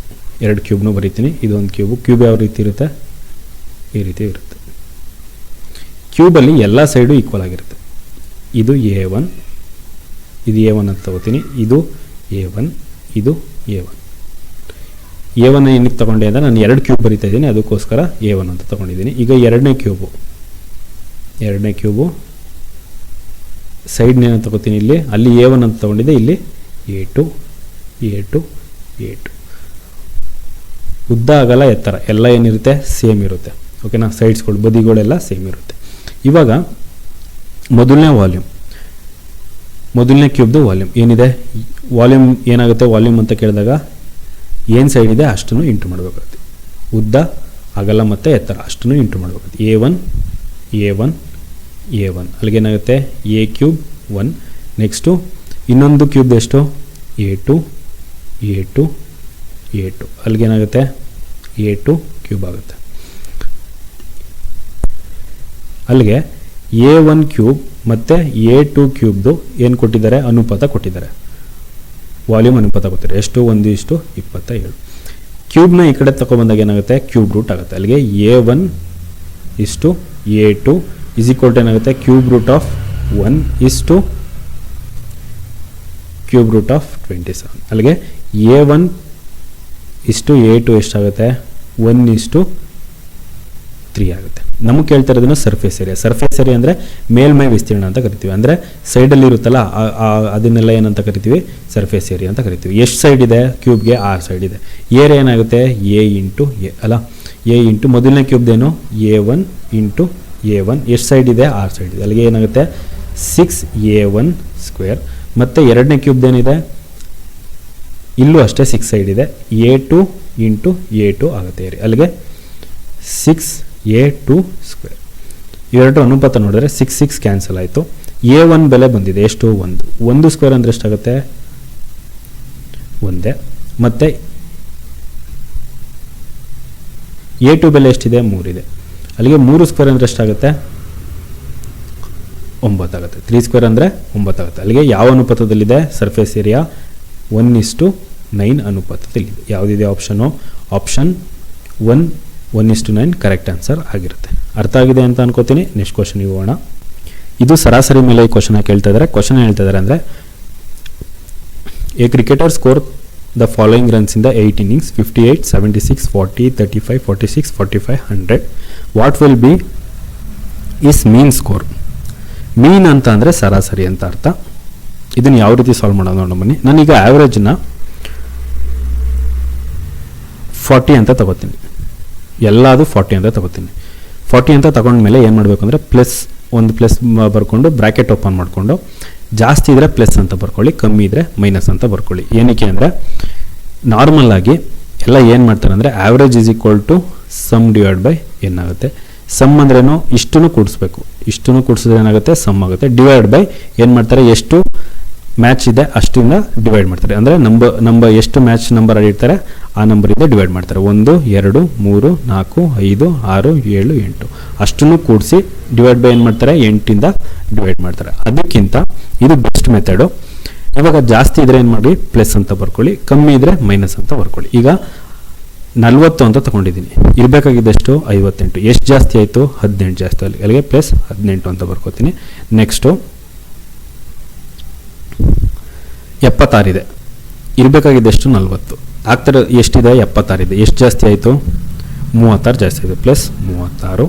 2 ಕ್ಯೂಬ್ನೂ ಬರೀತೀನಿ. ಇದೊಂದು ಕ್ಯೂಬ್. ಕ್ಯೂಬ್ ಯಾವ ರೀತಿ ಇರುತ್ತೆ, ಈ ರೀತಿ ಇರುತ್ತೆ. ಕ್ಯೂಬಲ್ಲಿ ಎಲ್ಲ ಸೈಡು ಈಕ್ವಲ್ ಆಗಿರುತ್ತೆ. ಇದು A1, ಇದು A1 ಅಂತ ತಗೋತೀನಿ. ಇದು A1, ಇದು A1. A1 ಏನಕ್ಕೆ ತೊಗೊಂಡೆ ಅಂದರೆ, ನಾನು 2 ಕ್ಯೂಬ್ ಬರೀತಾ ಇದ್ದೀನಿ, ಅದಕ್ಕೋಸ್ಕರ A1 ಅಂತ ತೊಗೊಂಡಿದ್ದೀನಿ. ಈಗ ಎರಡನೇ ಕ್ಯೂಬು ಸೈಡ್ನೇನು ತಗೋತೀನಿ. ಇಲ್ಲಿ ಅಲ್ಲಿ A1 ಅಂತ ತೊಗೊಂಡಿದ್ದೆ, ಇಲ್ಲಿ A2, ಉದ್ದ ಅಗಲ ಎತ್ತರ ಎಲ್ಲ ಏನಿರುತ್ತೆ, ಸೇಮ್ ಇರುತ್ತೆ. ಓಕೆನಾ, ಸೈಡ್ಸ್ಗಳು ಬದಿಗಳೆಲ್ಲ ಸೇಮ್ ಇರುತ್ತೆ. ಇವಾಗ ಮೊದಲನೇ ಕ್ಯೂಬ್ದು ವಾಲ್ಯೂಮ್ ಏನಿದೆ, ವಾಲ್ಯೂಮ್ ಏನಾಗುತ್ತೆ, ವಾಲ್ಯೂಮ್ ಅಂತ ಕೇಳಿದಾಗ ಏನು ಸೈಡ್ ಇದೆ ಅಷ್ಟನ್ನು ಇಂಟು ಮಾಡಬೇಕಾಗುತ್ತೆ. ಉದ್ದ ಅಗಲ ಮತ್ತು ಎತ್ತರ ಅಷ್ಟನ್ನು ಇಂಟು ಮಾಡಬೇಕಾಗುತ್ತೆ. A1 ಅಲ್ಲಿಗೇನಾಗುತ್ತೆ, A cube 1. ನೆಕ್ಸ್ಟು ಇನ್ನೊಂದು ಕ್ಯೂಬ್ದು ಎಷ್ಟು, A2 ಅಲ್ಲಿಗೇನಾಗುತ್ತೆ, A2 ಕ್ಯೂಬ್ ಆಗುತ್ತೆ. ಅಲ್ಲಿಗೆ A1 ಕ್ಯೂಬ್ ಮತ್ತು A2 ಕ್ಯೂಬ್ದು ಏನು ಕೊಟ್ಟಿದ್ದಾರೆ, ಅನುಪಾತ ಕೊಟ್ಟಿದ್ದಾರೆ, ವಾಲ್ಯೂಮ್ ಅನುಪಾತ ಕೊಟ್ಟಿದ್ದಾರೆ. ಎಷ್ಟು, 1:27. ಕ್ಯೂಬ್ನ ಈ ಕಡೆ ತಗೊಬಂದಾಗ ಏನಾಗುತ್ತೆ, ಕ್ಯೂಬ್ ರೂಟ್ ಆಗುತ್ತೆ. ಅಲ್ಲಿಗೆ A1 ಇಷ್ಟು A2 ಇಸ್ ಈಕ್ವಲ್ ಟು ಏನಾಗುತ್ತೆ, ಕ್ಯೂಬ್ ರೂಟ್ ಆಫ್ 1 ಇಷ್ಟು ಕ್ಯೂಬ್ ರೂಟ್ ಆಫ್ 27. ಅಲ್ಲಿಗೆ A1 ಇಷ್ಟು A2 ಎಷ್ಟಾಗುತ್ತೆ, 1:3 ಆಗುತ್ತೆ. ನಮಗೆ ಕೇಳ್ತಾ ಇರೋದನ್ನು ಸರ್ಫೇಸ್ ಏರಿಯಾ ಅಂದರೆ ಮೇಲ್ಮೈ ವಿಸ್ತೀರ್ಣ ಅಂತ ಕರಿತೀವಿ. ಅಂದರೆ ಸೈಡಲ್ಲಿ ಇರುತ್ತಲ್ಲ ಅದನ್ನೆಲ್ಲ ಏನಂತ ಕರಿತೀವಿ, ಸರ್ಫೇಸ್ ಏರಿಯಾ ಅಂತ ಕರಿತೀವಿ. ಎಷ್ಟು ಸೈಡ್ ಇದೆ ಕ್ಯೂಬ್ಗೆ, 6 ಸೈಡ್ ಇದೆ. ಏರಿಯಾ ಏನಾಗುತ್ತೆ, A ಇಂಟು ಮೊದಲನೇ ಕ್ಯೂಬ್ದೇನು A1 ಇಂಟು A1. ಎಷ್ಟು ಸೈಡ್ ಇದೆ, 6 ಸೈಡ್ ಇದೆ. ಅಲ್ಲಿಗೆ ಏನಾಗುತ್ತೆ, 6A1 ಸ್ಕ್ವೇರ್. ಮತ್ತು ಎರಡನೇ ಕ್ಯೂಬ್ದೇನಿದೆ, ಇಲ್ಲೂ ಅಷ್ಟೇ 6 ಸೈಡ್ ಇದೆ, A2 ಇಂಟು A2 ಆಗುತ್ತೆ ಏರಿಯಾ. ಅಲ್ಲಿಗೆ 6a2 ಸ್ಕ್ವೇರ್. ಇವೆರಡು ಅನುಪಾತ ನೋಡಿದ್ರೆ 6 ಕ್ಯಾನ್ಸಲ್ ಆಯಿತು. a1 ಬೆಲೆ ಬಂದಿದೆ ಎಷ್ಟು? 1 ಸ್ಕ್ವೇರ್ ಅಂದರೆ ಎಷ್ಟಾಗುತ್ತೆ? ಒಂದೇ. ಮತ್ತು a2 ಬೆಲೆ ಎಷ್ಟಿದೆ? 3 ಇದೆ. ಅಲ್ಲಿಗೆ 3 ಸ್ಕ್ವೇರ್ ಅಂದರೆ ಎಷ್ಟಾಗುತ್ತೆ? 9 ಆಗುತ್ತೆ. 3 ಸ್ಕ್ವೇರ್ ಅಂದರೆ 9 ಆಗುತ್ತೆ. ಅಲ್ಲಿಗೆ ಯಾವ ಅನುಪಾತದಲ್ಲಿದೆ? ಸರ್ಫೇಸ್ ಏರಿಯಾ 1:9 ಅನುಪಾತದಲ್ಲಿದೆ. ಯಾವುದಿದೆ ಆಪ್ಷನು? ಆಪ್ಷನ್ 1:9 ಕರೆಕ್ಟ್ ಆನ್ಸರ್ ಆಗಿರುತ್ತೆ. ಅರ್ಥ ಆಗಿದೆ ಅಂತ ಅನ್ಕೋತೀನಿ. ನೆಕ್ಸ್ಟ್ ಕ್ವಶನ್ಗೆ ಹೋಗೋಣ. ಇದು ಸರಾಸರಿ ಮೇಲೆ ಈ ಕ್ವಶನ್ ಕೇಳ್ತಾ ಇದ್ದಾರೆ. ಕ್ವಶನ್ ಹೇಳ್ತಾ ಇದ್ದಾರೆ ಅಂದರೆ a cricketer score the following runs in the 8 innings 58, 76, 40, 35, 46, 45, 100. What will be his mean score? Mean ಅಂತ ಅಂದರೆ ಸರಾಸರಿ ಅಂತ ಅರ್ಥ. ಇದನ್ನು ಯಾವ ರೀತಿ ಸಾಲ್ವ್ ಮಾಡೋದು ನೋಡೋಣ ಬನ್ನಿ. ನಾನೀಗ ಆ್ಯಾವ್ರೇಜ್ನ 40 ಅಂತ ತಗೋತೀನಿ. ಎಲ್ಲದು 40 ಅಂತ ತಗೋತೀನಿ. 40 ಅಂತ ತಗೊಂಡ್ಮೇಲೆ ಏನು ಮಾಡಬೇಕು ಅಂದರೆ ಒಂದು ಪ್ಲಸ್ ಬರ್ಕೊಂಡು ಬ್ರ್ಯಾಕೆಟ್ ಓಪನ್ ಮಾಡಿಕೊಂಡು ಜಾಸ್ತಿ ಇದ್ದರೆ ಪ್ಲಸ್ ಅಂತ ಬರ್ಕೊಳ್ಳಿ, ಕಮ್ಮಿ ಇದ್ದರೆ ಮೈನಸ್ ಅಂತ ಬರ್ಕೊಳ್ಳಿ. ಏನಕ್ಕೆ ಅಂದರೆ ನಾರ್ಮಲ್ ಆಗಿ ಎಲ್ಲ ಏನು ಮಾಡ್ತಾರೆ ಅಂದರೆ average is equal to sum divide by ಏನಾಗುತ್ತೆ. ಸಮ್ ಅಂದ್ರೇನು? ಇಷ್ಟನ್ನು ಕೂಡಿಸ್ಬೇಕು. ಇಷ್ಟನ್ನು ಕೂಡಿಸಿದ್ರೆ ಏನಾಗುತ್ತೆ? ಸಮ್ ಆಗುತ್ತೆ. ಡಿವೈಡ್ ಬೈ ಏನು ಮಾಡ್ತಾರೆ? ಎಷ್ಟು ಮ್ಯಾಚ್ ಇದೆ ಅಷ್ಟಿಂದ ಡಿವೈಡ್ ಮಾಡ್ತಾರೆ. ಅಂದರೆ ಎಷ್ಟು ಮ್ಯಾಚ್ ನಂಬರ್ ಇಡ್ತಾರೆ ಆ ನಂಬರಿಂದ ಡಿವೈಡ್ ಮಾಡ್ತಾರೆ. 1, 2, 3, 4, 5, 6, 7, 8 ಅಷ್ಟನ್ನು ಕೂಡಿಸಿ ಡಿವೈಡ್ ಬೈ ಏನು ಮಾಡ್ತಾರೆ? 8ಇಂದ ಡಿವೈಡ್ ಮಾಡ್ತಾರೆ. ಅದಕ್ಕಿಂತ ಇದು ಬೆಸ್ಟ್ ಮೆಥಡು. ಇವಾಗ ಜಾಸ್ತಿ ಇದ್ರೆ ಏನು ಮಾಡಿ? ಪ್ಲಸ್ ಅಂತ ಬರ್ಕೊಳ್ಳಿ, ಕಮ್ಮಿ ಇದ್ರೆ ಮೈನಸ್ ಅಂತ ಬರ್ಕೊಳ್ಳಿ. ಈಗ 40 ಅಂತ ತಗೊಂಡಿದ್ದೀನಿ. ಇರಬೇಕಾಗಿದ್ದೆಷ್ಟು? 58. ಎಷ್ಟು ಜಾಸ್ತಿ ಆಯಿತು? 18 ಜಾಸ್ತಿ. ಅಲ್ಲಿಗೆ ಪ್ಲಸ್ 18 ಅಂತ ಬರ್ಕೋತೀನಿ. ನೆಕ್ಸ್ಟು 76 ಇದೆ. ಇರಬೇಕಾಗಿದ್ದೆಷ್ಟು? 40. ಆಗ್ತಾರೆ ಎಷ್ಟಿದೆ? 76 ಇದೆ. ಎಷ್ಟು ಜಾಸ್ತಿ ಆಯಿತು? 36 ಜಾಸ್ತಿ ಆಯಿತು. ಪ್ಲಸ್ 36.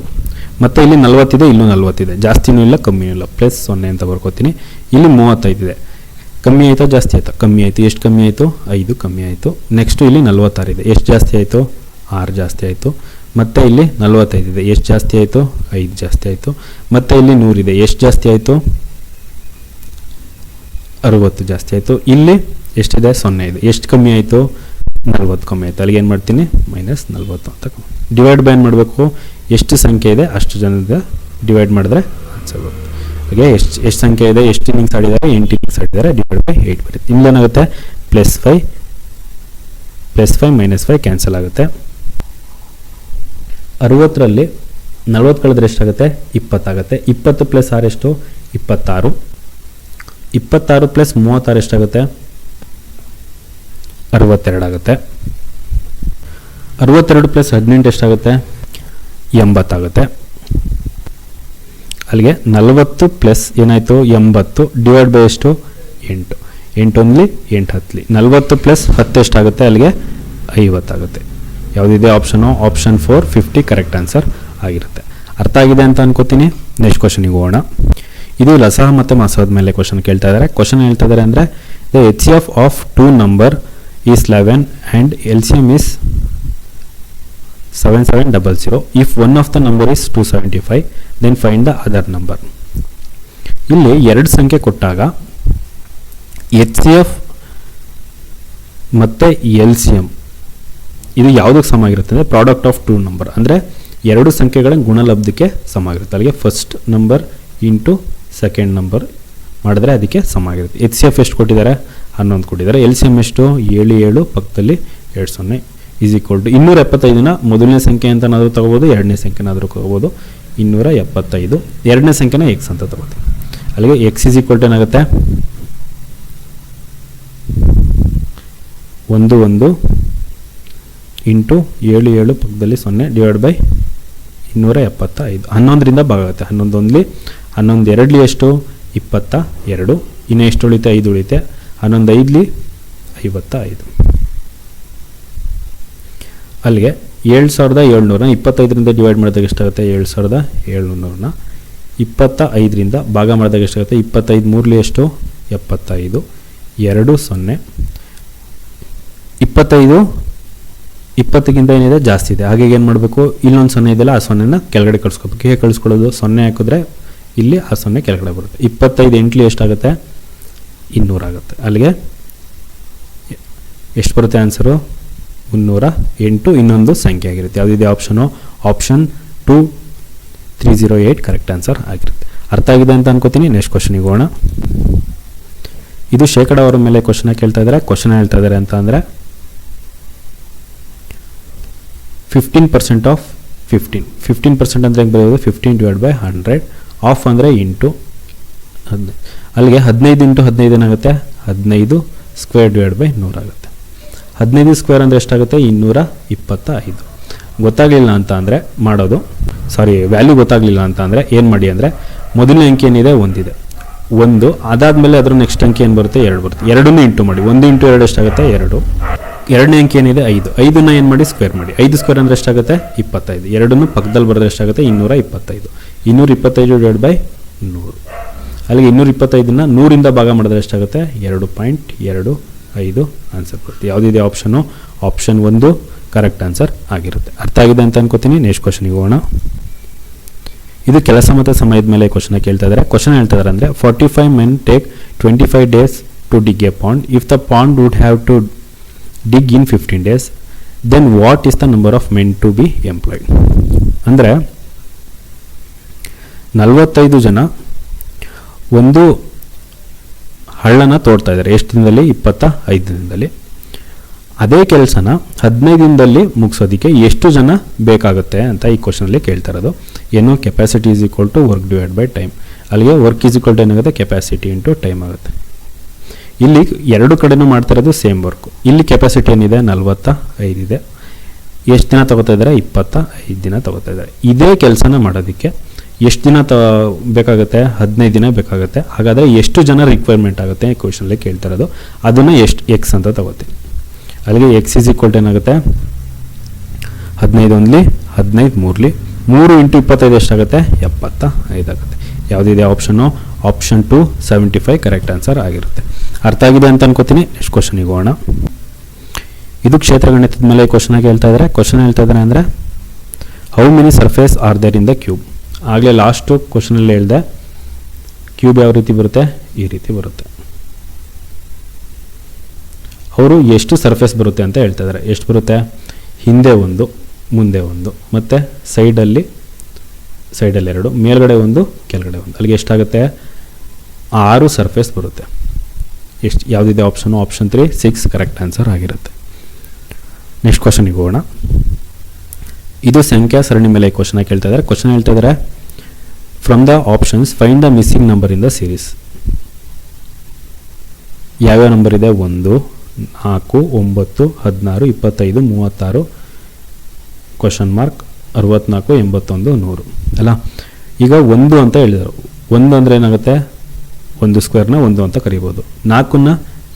ಮತ್ತು ಇಲ್ಲಿ 40 ಇದೆ, ಇಲ್ಲೂ 40 ಇದೆ. ಜಾಸ್ತಿನೂ ಇಲ್ಲ ಕಮ್ಮಿನೂ ಇಲ್ಲ. ಪ್ಲಸ್ 0 ಅಂತ ಬರ್ಕೋತೀನಿ. ಇಲ್ಲಿ 35 ಇದೆ. ಕಮ್ಮಿ ಆಯಿತಾ ಜಾಸ್ತಿ ಆಯಿತಾ? ಕಮ್ಮಿ ಆಯಿತು. ಎಷ್ಟು ಕಮ್ಮಿ ಆಯಿತು? 5 ಕಮ್ಮಿ ಆಯಿತು. ನೆಕ್ಸ್ಟು ಇಲ್ಲಿ 46 ಇದೆ. ಎಷ್ಟು ಜಾಸ್ತಿ ಆಯಿತು? 6 ಜಾಸ್ತಿ ಆಯಿತು. ಮತ್ತು ಇಲ್ಲಿ 45 ಇದೆ. ಎಷ್ಟು ಜಾಸ್ತಿ ಆಯಿತು? 5 ಜಾಸ್ತಿ ಆಯಿತು. ಮತ್ತು ಇಲ್ಲಿ 100 ಇದೆ. ಎಷ್ಟು ಜಾಸ್ತಿ ಆಯಿತು? 60 ಜಾಸ್ತಿ ಆಯಿತು. ಇಲ್ಲಿ ಎಷ್ಟಿದೆ? 0 ಇದೆ. ಎಷ್ಟು ಕಮ್ಮಿ ಆಯಿತು? 40 ಕಮ್ಮಿ ಆಯಿತು. ಅಲ್ಲಿಗೆ ಏನು ಮಾಡ್ತೀನಿ? -40 ಅಂತ. ಡಿವೈಡ್ ಬೈ ಏನು ಮಾಡಬೇಕು? ಎಷ್ಟು ಸಂಖ್ಯೆ ಇದೆ ಅಷ್ಟು ಜನದ ಡಿವೈಡ್ ಮಾಡಿದ್ರೆ ಆನ್ಸರ್ ಬರುತ್ತೆ. ಹಾಗೆ ಎಷ್ಟು ಸಂಖ್ಯೆ ಇದೆ, ಎಷ್ಟು ಇನ್ನಿಂಗ್ಸ್ ಆಡಿದ್ದಾರೆ? 8 innings ಆಡಿದ್ದಾರೆ. ಡಿವೈಡ್ ಬೈ 8 ಬರುತ್ತೆ. ಇಲ್ಲೇನಾಗುತ್ತೆ? +5 -5 ಕ್ಯಾನ್ಸಲ್ ಆಗುತ್ತೆ. 60ರಲ್ಲಿ 40 ಕಳೆದ್ರೆ ಎಷ್ಟಾಗುತ್ತೆ? 20 ಆಗುತ್ತೆ. 20 + 6 ಎಷ್ಟು? 26. 26 + 36 ಎಷ್ಟಾಗುತ್ತೆ? 62 ಆಗುತ್ತೆ. 62 + 18 ಎಷ್ಟಾಗುತ್ತೆ? 80 ಆಗುತ್ತೆ. ಅಲ್ಲಿಗೆ 40 ಪ್ಲಸ್ ಏನಾಯಿತು? 80 ಡಿವೈಡ್ ಬೈ ಎಷ್ಟು? 8. 8 ಒಂದ್ಲಿ 8 ಹತ್ತಲಿ. 40 + 10 ಎಷ್ಟಾಗುತ್ತೆ? ಅಲ್ಲಿಗೆ 50 ಆಗುತ್ತೆ. ಯಾವುದಿದೆ ಆಪ್ಷನು? ಆಪ್ಷನ್ 4 50 ಕರೆಕ್ಟ್ ಆನ್ಸರ್ ಆಗಿರುತ್ತೆ. ಅರ್ಥ ಆಗಿದೆ ಅಂತ ಅನ್ಕೋತೀನಿ. ನೆಕ್ಸ್ಟ್ ಕ್ವಶನಿಗೆ ಹೋಗೋಣ. ಇದು ಲಸಹ ಮತ್ತು ಮಸಹದ ಮೇಲೆ ಕ್ವಶನ್ ಕೇಳ್ತಾ ಇದ್ದಾರೆ. ಕ್ವಶನ್ ಹೇಳ್ತಾ ಇದ್ದಾರೆ ಅಂದರೆ the HCF of 2 number is 11 and LCM is 7700. If one of the number is 275 then find the other number. ಇಲ್ಲಿ 2 ಸಂಖ್ಯೆ ಕೊಟ್ಟಾಗ HCF ಮತ್ತು LCM ಇದು ಯಾವುದಕ್ಕೆ ಸಮ ಆಗಿರುತ್ತೆ ಅಂದರೆ ಪ್ರಾಡಕ್ಟ್ ಆಫ್ 2 ನಂಬರ್, ಅಂದರೆ 2 ಸಂಖ್ಯೆಗಳ ಗುಣಲಬ್ಧಕ್ಕೆ ಸಮ ಆಗಿರುತ್ತೆ. ಅಲ್ಲಿಗೆ first number into second number ಮಾಡಿದ್ರೆ ಅದಕ್ಕೆ ಸಮ ಆಗಿರುತ್ತೆ. HCF ಎಷ್ಟು ಕೊಟ್ಟಿದ್ದಾರೆ? 11 ಕೊಟ್ಟಿದ್ದಾರೆ. LCM ಎಷ್ಟು? 7 ಪಕ್ಕದಲ್ಲಿ 20 ಈಸ್ ಈಕ್ವಲ್ ಟು 275ನ ಮೊದಲನೇ ಸಂಖ್ಯೆ ಅಂತನಾದರೂ ತಗೋಬೋದು, ಎರಡನೇ ಸಂಖ್ಯೆನಾದರೂ ತಗೋಬೋದು. 275 ಎರಡನೇ ಸಂಖ್ಯೆನ ಎಕ್ಸ್ ಅಂತ ತಗೋತೀವಿ. ಅಲ್ಲಿಗೆ ಎಕ್ಸ್ ಈಸ್ ಈಕ್ವಲ್ ಟು ಏನಾಗುತ್ತೆ? 11 ಇಂಟು 7 ಪಕ್ಕದಲ್ಲಿ 0 ಡಿವೈಡ್ ಬೈ 275. 11ರಿಂದ ಭಾಗ ಆಗುತ್ತೆ. 11 ಒಂದ್ಲಿ 11 ಎರಡ್ಲಿ ಎಷ್ಟು? 22. ಇನ್ನು ಎಷ್ಟು ಉಳಿತೆ? 5 ಉಳಿತೆ. 11 5ಲಿ 55. ಅಲ್ಲಿಗೆ 7700ನ 25ರಿಂದ ಡಿವೈಡ್ ಮಾಡಿದಾಗ ಎಷ್ಟಾಗುತ್ತೆ? 7700ನ 25ರಿಂದ ಭಾಗ ಮಾಡಿದಾಗ ಎಷ್ಟಾಗುತ್ತೆ? 25 3ಲಿ ಎಷ್ಟು? 75. 2 0. 25 20ಗಿಂತ ಏನಿದೆ? ಜಾಸ್ತಿ ಇದೆ. ಹಾಗೆ ಏನು ಮಾಡಬೇಕು? ಇಲ್ಲೊಂದು 0 ಇದೆಯಲ್ಲ, ಆ 0ನ ಕೆಳಗಡೆ ಕಳಿಸ್ಕೋಬೇಕು. ಹೇಗೆ ಕಳಿಸ್ಕೊಳ್ಳೋದು? 0 ಹಾಕಿದ್ರೆ ಇಲ್ಲಿ ಆ 0 ಕೆಳಗಡೆ ಬರುತ್ತೆ. 25 8ಲಿ ಎಷ್ಟಾಗುತ್ತೆ? 200 ಆಗುತ್ತೆ. ಅಲ್ಲಿಗೆ ಎಷ್ಟು ಬರುತ್ತೆ ಆನ್ಸರು? 308 ಇನ್ನೊಂದು ಸಂಖ್ಯೆ ಆಗಿರುತ್ತೆ. ಯಾವುದಿದೆ ಆಪ್ಷನು? ಆಪ್ಷನ್ 2 308 ಕರೆಕ್ಟ್ ಆನ್ಸರ್ ಆಗಿರುತ್ತೆ. ಅರ್ಥ ಆಗಿದೆ ಅಂತ ಅನ್ಕೋತೀನಿ. ನೆಕ್ಸ್ಟ್ ಕ್ವಶನಿಗೆ ಹೋಗೋಣ. ಇದು ಶೇಕಡಾವಾರು ಮೇಲೆ ಕ್ವಶನ್ ಕೇಳ್ತಾ ಇದ್ದಾರೆ. ಕ್ವಶನ್ ಹೇಳ್ತಾ ಇದ್ದಾರೆ ಅಂತ ಅಂದರೆ 15% ಆಫ್ 15% ಅಂದರೆ ಹೆಂಗೆ ಬರೆಯೋದು? 15/100. ಆಫ್ ಅಂದರೆ ಇಂಟು 15. ಅಲ್ಲಿಗೆ 15 × 15 ಏನಾಗುತ್ತೆ? 15 ಸ್ಕ್ವೇರ್/100 ಆಗುತ್ತೆ. 15 ಸ್ಕ್ವೇರ್ ಅಂದರೆ ಎಷ್ಟಾಗುತ್ತೆ? 225. ಗೊತ್ತಾಗಲಿಲ್ಲ ಅಂತ ಅಂದರೆ ಮಾಡೋದು, ವ್ಯಾಲ್ಯೂ ಗೊತ್ತಾಗಲಿಲ್ಲ ಅಂತ ಅಂದರೆ ಏನು ಮಾಡಿ ಅಂದರೆ, ಮೊದಲನೇ ಅಂಕಿ ಏನಿದೆ? ಒಂದಿದೆ, ಒಂದು. ಅದಾದಮೇಲೆ ಅದರ ನೆಕ್ಸ್ಟ್ ಅಂಕಿ ಏನು ಬರುತ್ತೆ? 2 ಬರುತ್ತೆ. ಎರಡನ್ನೂ ಇಂಟು ಮಾಡಿ. 1 × 2 ಎಷ್ಟಾಗುತ್ತೆ? 2. ಎರಡನೇ ಅಂಕಿ ಏನಿದೆ? 5. 5ನ್ನ ಏನು ಮಾಡಿ? ಸ್ಕ್ವೇರ್ ಮಾಡಿ. 5 ಸ್ಕ್ವೇರ್ ಅಂದರೆ ಎಷ್ಟಾಗುತ್ತೆ? 25. ಎರಡನ್ನೂ ಪಕ್ಕದಲ್ಲಿ ಬರೆದ್ರೆ ಎಷ್ಟಾಗುತ್ತೆ? 225. 225/100. ಅಲ್ಲಿಗೆ 225ನ್ನ 100ರಿಂದ ಭಾಗ ಮಾಡಿದ್ರೆ ಎಷ್ಟಾಗುತ್ತೆ? 2.25 ಆನ್ಸರ್ ಬರುತ್ತೆ. ಯಾವುದಿದೆ ಆಪ್ಷನು? ಆಪ್ಷನ್ 1 ಕರೆಕ್ಟ್ ಆನ್ಸರ್ ಆಗಿರುತ್ತೆ. ಅರ್ಥ ಆಗಿದೆ ಅಂತ ಅನ್ಕೋತೀನಿ. ನೆಕ್ಸ್ಟ್ ಕ್ವಶನಿಗೆ ಹೋಗೋಣ. ಇದು ಕೆಲಸ ಮತ್ತು ಸಮಯದ ಮೇಲೆ ಕ್ವಶನ್ ಕೇಳ್ತಾ ಇದ್ದಾರೆ. ಕ್ವಶನ್ ಹೇಳ್ತಾ ಇದ್ದಾರೆ ಅಂದರೆ 45 men take 25 days to dig a pond. If the pond would have to dig in 15 days, then what is the number of men to be employed? ಅಂದರೆ 45 ಜನ ಒಂದು ಹಳ್ಳನ ತೋಡ್ತಾ ಇದ್ದಾರೆ. ಎಷ್ಟು ದಿನದಲ್ಲಿ? 25 ದಿನದಲ್ಲಿ. ಅದೇ ಕೆಲಸನ 15 ದಿನದಲ್ಲಿ ಮುಗಿಸೋದಕ್ಕೆ ಎಷ್ಟು ಜನ ಬೇಕಾಗುತ್ತೆ ಅಂತ ಈ ಕ್ವಶನಲ್ಲಿ ಕೇಳ್ತಾ ಇರೋದು. ಏನು? Capacity is equal to work divide by time. ಅಲ್ಲಿಗೆ ವರ್ಕ್ ಈಸ್ ಈಕ್ವಲ್ ಟು ಏನಾಗುತ್ತೆ? ಕೆಪಾಸಿಟಿ ಇಂಟು ಟೈಮ್ ಆಗುತ್ತೆ. ಇಲ್ಲಿ ಎರಡು ಕಡೆನೂ ಮಾಡ್ತಾ ಇರೋದು ಸೇಮ್ ವರ್ಕು. ಇಲ್ಲಿ ಕೆಪಾಸಿಟಿ ಏನಿದೆ? 45 ಇದೆ. ಎಷ್ಟು ದಿನ ತಗೋತಾ ಇದ್ದಾರೆ? 25 ದಿನ ತಗೋತಾ ಇದ್ದಾರೆ. ಇದೇ ಕೆಲಸನ ಮಾಡೋದಕ್ಕೆ ಎಷ್ಟು ದಿನ ಬೇಕಾಗುತ್ತೆ? 15 ದಿನ ಬೇಕಾಗುತ್ತೆ. ಹಾಗಾದರೆ ಎಷ್ಟು ಜನ ರಿಕ್ವೈರ್ಮೆಂಟ್ ಆಗುತ್ತೆ ಈ ಕ್ವಶನಲ್ಲಿ ಕೇಳ್ತಾ ಇರೋದು. ಅದನ್ನು ಎಷ್ಟು ಎಕ್ಸ್ ಅಂತ ತಗೋತೀನಿ. ಅಲ್ಲಿಗೆ ಎಕ್ಸ್ ಈಸ್ ಈಕ್ವಲ್ ಟು ಏನಾಗುತ್ತೆ? 15 ಒಂದ್ಲಿ 15 ಮೂರ್ಲಿ 3 × 25 ಎಷ್ಟಾಗುತ್ತೆ? 75 ಆಗುತ್ತೆ. ಯಾವುದಿದೆ ಆಪ್ಷನು? ಆಪ್ಷನ್ 2 75 ಕರೆಕ್ಟ್ ಆನ್ಸರ್ ಆಗಿರುತ್ತೆ. ಅರ್ಥ ಆಗಿದೆ ಅಂತ ಅನ್ಕೋತೀನಿ. ನೆಕ್ಸ್ಟ್ ಕ್ವಶನಿಗೆ ಹೋಗೋಣ. ಇದು ಕ್ಷೇತ್ರ ಗಣಿತದ ಮೇಲೆ ಕ್ವಶನ್ ಹೇಳ್ತಾ ಇದ್ದಾರೆ. ಕ್ವಶನ್ ಹೇಳ್ತಾ ಇದ್ದಾರೆ ಅಂದರೆ how many surface are there in the cube. ಆಗಲೇ ಲಾಸ್ಟು ಕ್ವಶನಲ್ಲಿ ಹೇಳಿದೆ ಕ್ಯೂಬ್ ಯಾವ ರೀತಿ ಬರುತ್ತೆ? ಈ ರೀತಿ ಬರುತ್ತೆ. ಅವರು ಎಷ್ಟು ಸರ್ಫೇಸ್ ಬರುತ್ತೆ ಅಂತ ಹೇಳ್ತಾ ಇದ್ದಾರೆ. ಎಷ್ಟು ಬರುತ್ತೆ? ಹಿಂದೆ ಒಂದು, ಮುಂದೆ ಒಂದು, ಮತ್ತು ಸೈಡಲ್ಲಿ 2, ಮೇಲ್ಗಡೆ ಒಂದು, ಕೆಳಗಡೆ ಒಂದು. ಅಲ್ಲಿಗೆ ಎಷ್ಟಾಗುತ್ತೆ? 6 ಸರ್ಫೇಸ್ ಬರುತ್ತೆ. ಎಷ್ಟು? ಯಾವುದಿದೆ ಆಪ್ಷನು? ಆಪ್ಷನ್ 3 6 ಕರೆಕ್ಟ್ ಆನ್ಸರ್ ಆಗಿರುತ್ತೆ. ನೆಕ್ಸ್ಟ್ ಕ್ವಶನಿಗೆ ಹೋಗೋಣ. ಇದು ಸಂಖ್ಯಾ ಸರಣಿ ಮೇಲೆ ಕ್ವಶನ್ ಕೇಳ್ತಾ ಇದ್ದಾರೆ. ಕ್ವಶನ್ ಹೇಳ್ತಾ ಇದ್ದಾರೆ from the options find the missing number in the series. ಯಾವ್ಯಾವ ನಂಬರ್ ಇದೆ? 1 4 9 16 25 36 ಕ್ವಶನ್ ಮಾರ್ಕ್ 64 81 100 ಅಲ್ಲ. ಈಗ 1 ಅಂತ ಹೇಳಿದರು. 1 ಅಂದರೆ ಏನಾಗುತ್ತೆ? 1 ಸ್ಕ್ವೇರ್ನ 1 ಅಂತ ಕರಿಬೋದು. 4ನ್ನ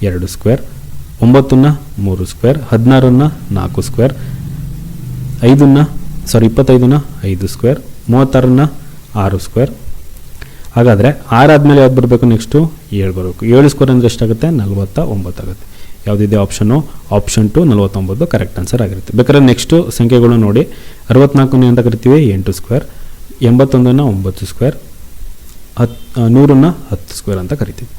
2 ಸ್ಕ್ವೇರ್, 9ನ್ನ 3 ಸ್ಕ್ವೇರ್, 16ನ್ನ 4 ಸ್ಕ್ವೇರ್, 25ನ್ನ 5 ಸ್ಕ್ವೇರ್, 36ನ್ನ 6 ಸ್ಕ್ವೇರ್. ಹಾಗಾದರೆ 6 ಆದಮೇಲೆ ಯಾವ್ದು ಬರಬೇಕು? ನೆಕ್ಸ್ಟು 7 ಬರಬೇಕು. 7 ಸ್ಕ್ವೇರ್ ಅಂದರೆ ಎಷ್ಟಾಗುತ್ತೆ? 49 ಆಗುತ್ತೆ. ಯಾವುದಿದೆ ಆಪ್ಷನು? ಆಪ್ಷನ್ 2 49 ಕರೆಕ್ಟ್ ಆನ್ಸರ್ ಆಗಿರುತ್ತೆ. ಬೇಕಾದ್ರೆ ನೆಕ್ಸ್ಟು ಸಂಖ್ಯೆಗಳು ನೋಡಿ. 64ನೇ ಅಂತ ಕರಿತೀವಿ 8 ಸ್ಕ್ವೇರ್, 81ನ್ನ 9 ಸ್ಕ್ವೇರ್, 100ನ್ನ 10 ಸ್ಕ್ವೇರ್ ಅಂತ ಕರಿತೀವಿ.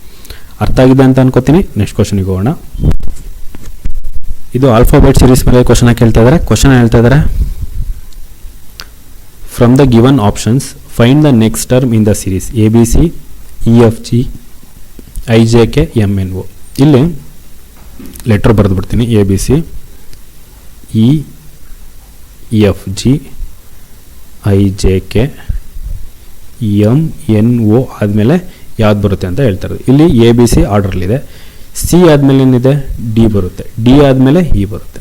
ಅರ್ಥ ಆಗಿದೆ ಅಂತ ಅನ್ಕೋತೀನಿ. ನೆಕ್ಸ್ಟ್ ಕ್ವಶನಿಗೆ ಹೋಗೋಣ. ಇದು ಆಲ್ಫಾಬೆಟ್ ಸೀರೀಸ್ ಮೇಲೆ ಕ್ವಶನ್ ಕೇಳ್ತಾ ಇದ್ದಾರೆ. ಕ್ವಶನ್ ಹೇಳ್ತಾ ಇದ್ದಾರೆ from the given options find the next term in the series ABC EFG IJK MNO. ಇಲ್ಲಿ ಲೆಟರ್ ಬರೆದು ಬಿಡ್ತೀನಿ. ABC EFG IJK MNO ಆದಮೇಲೆ ಯಾವ್ದು ಬರುತ್ತೆ ಅಂತ ಹೇಳ್ತಾರೆ. ಇಲ್ಲಿ ABC ಆರ್ಡರ್ಲಿದೆ. C ಆದಮೇಲೆ ಏನಿದೆ? D ಬರುತ್ತೆ. D ಆದಮೇಲೆ E ಬರುತ್ತೆ.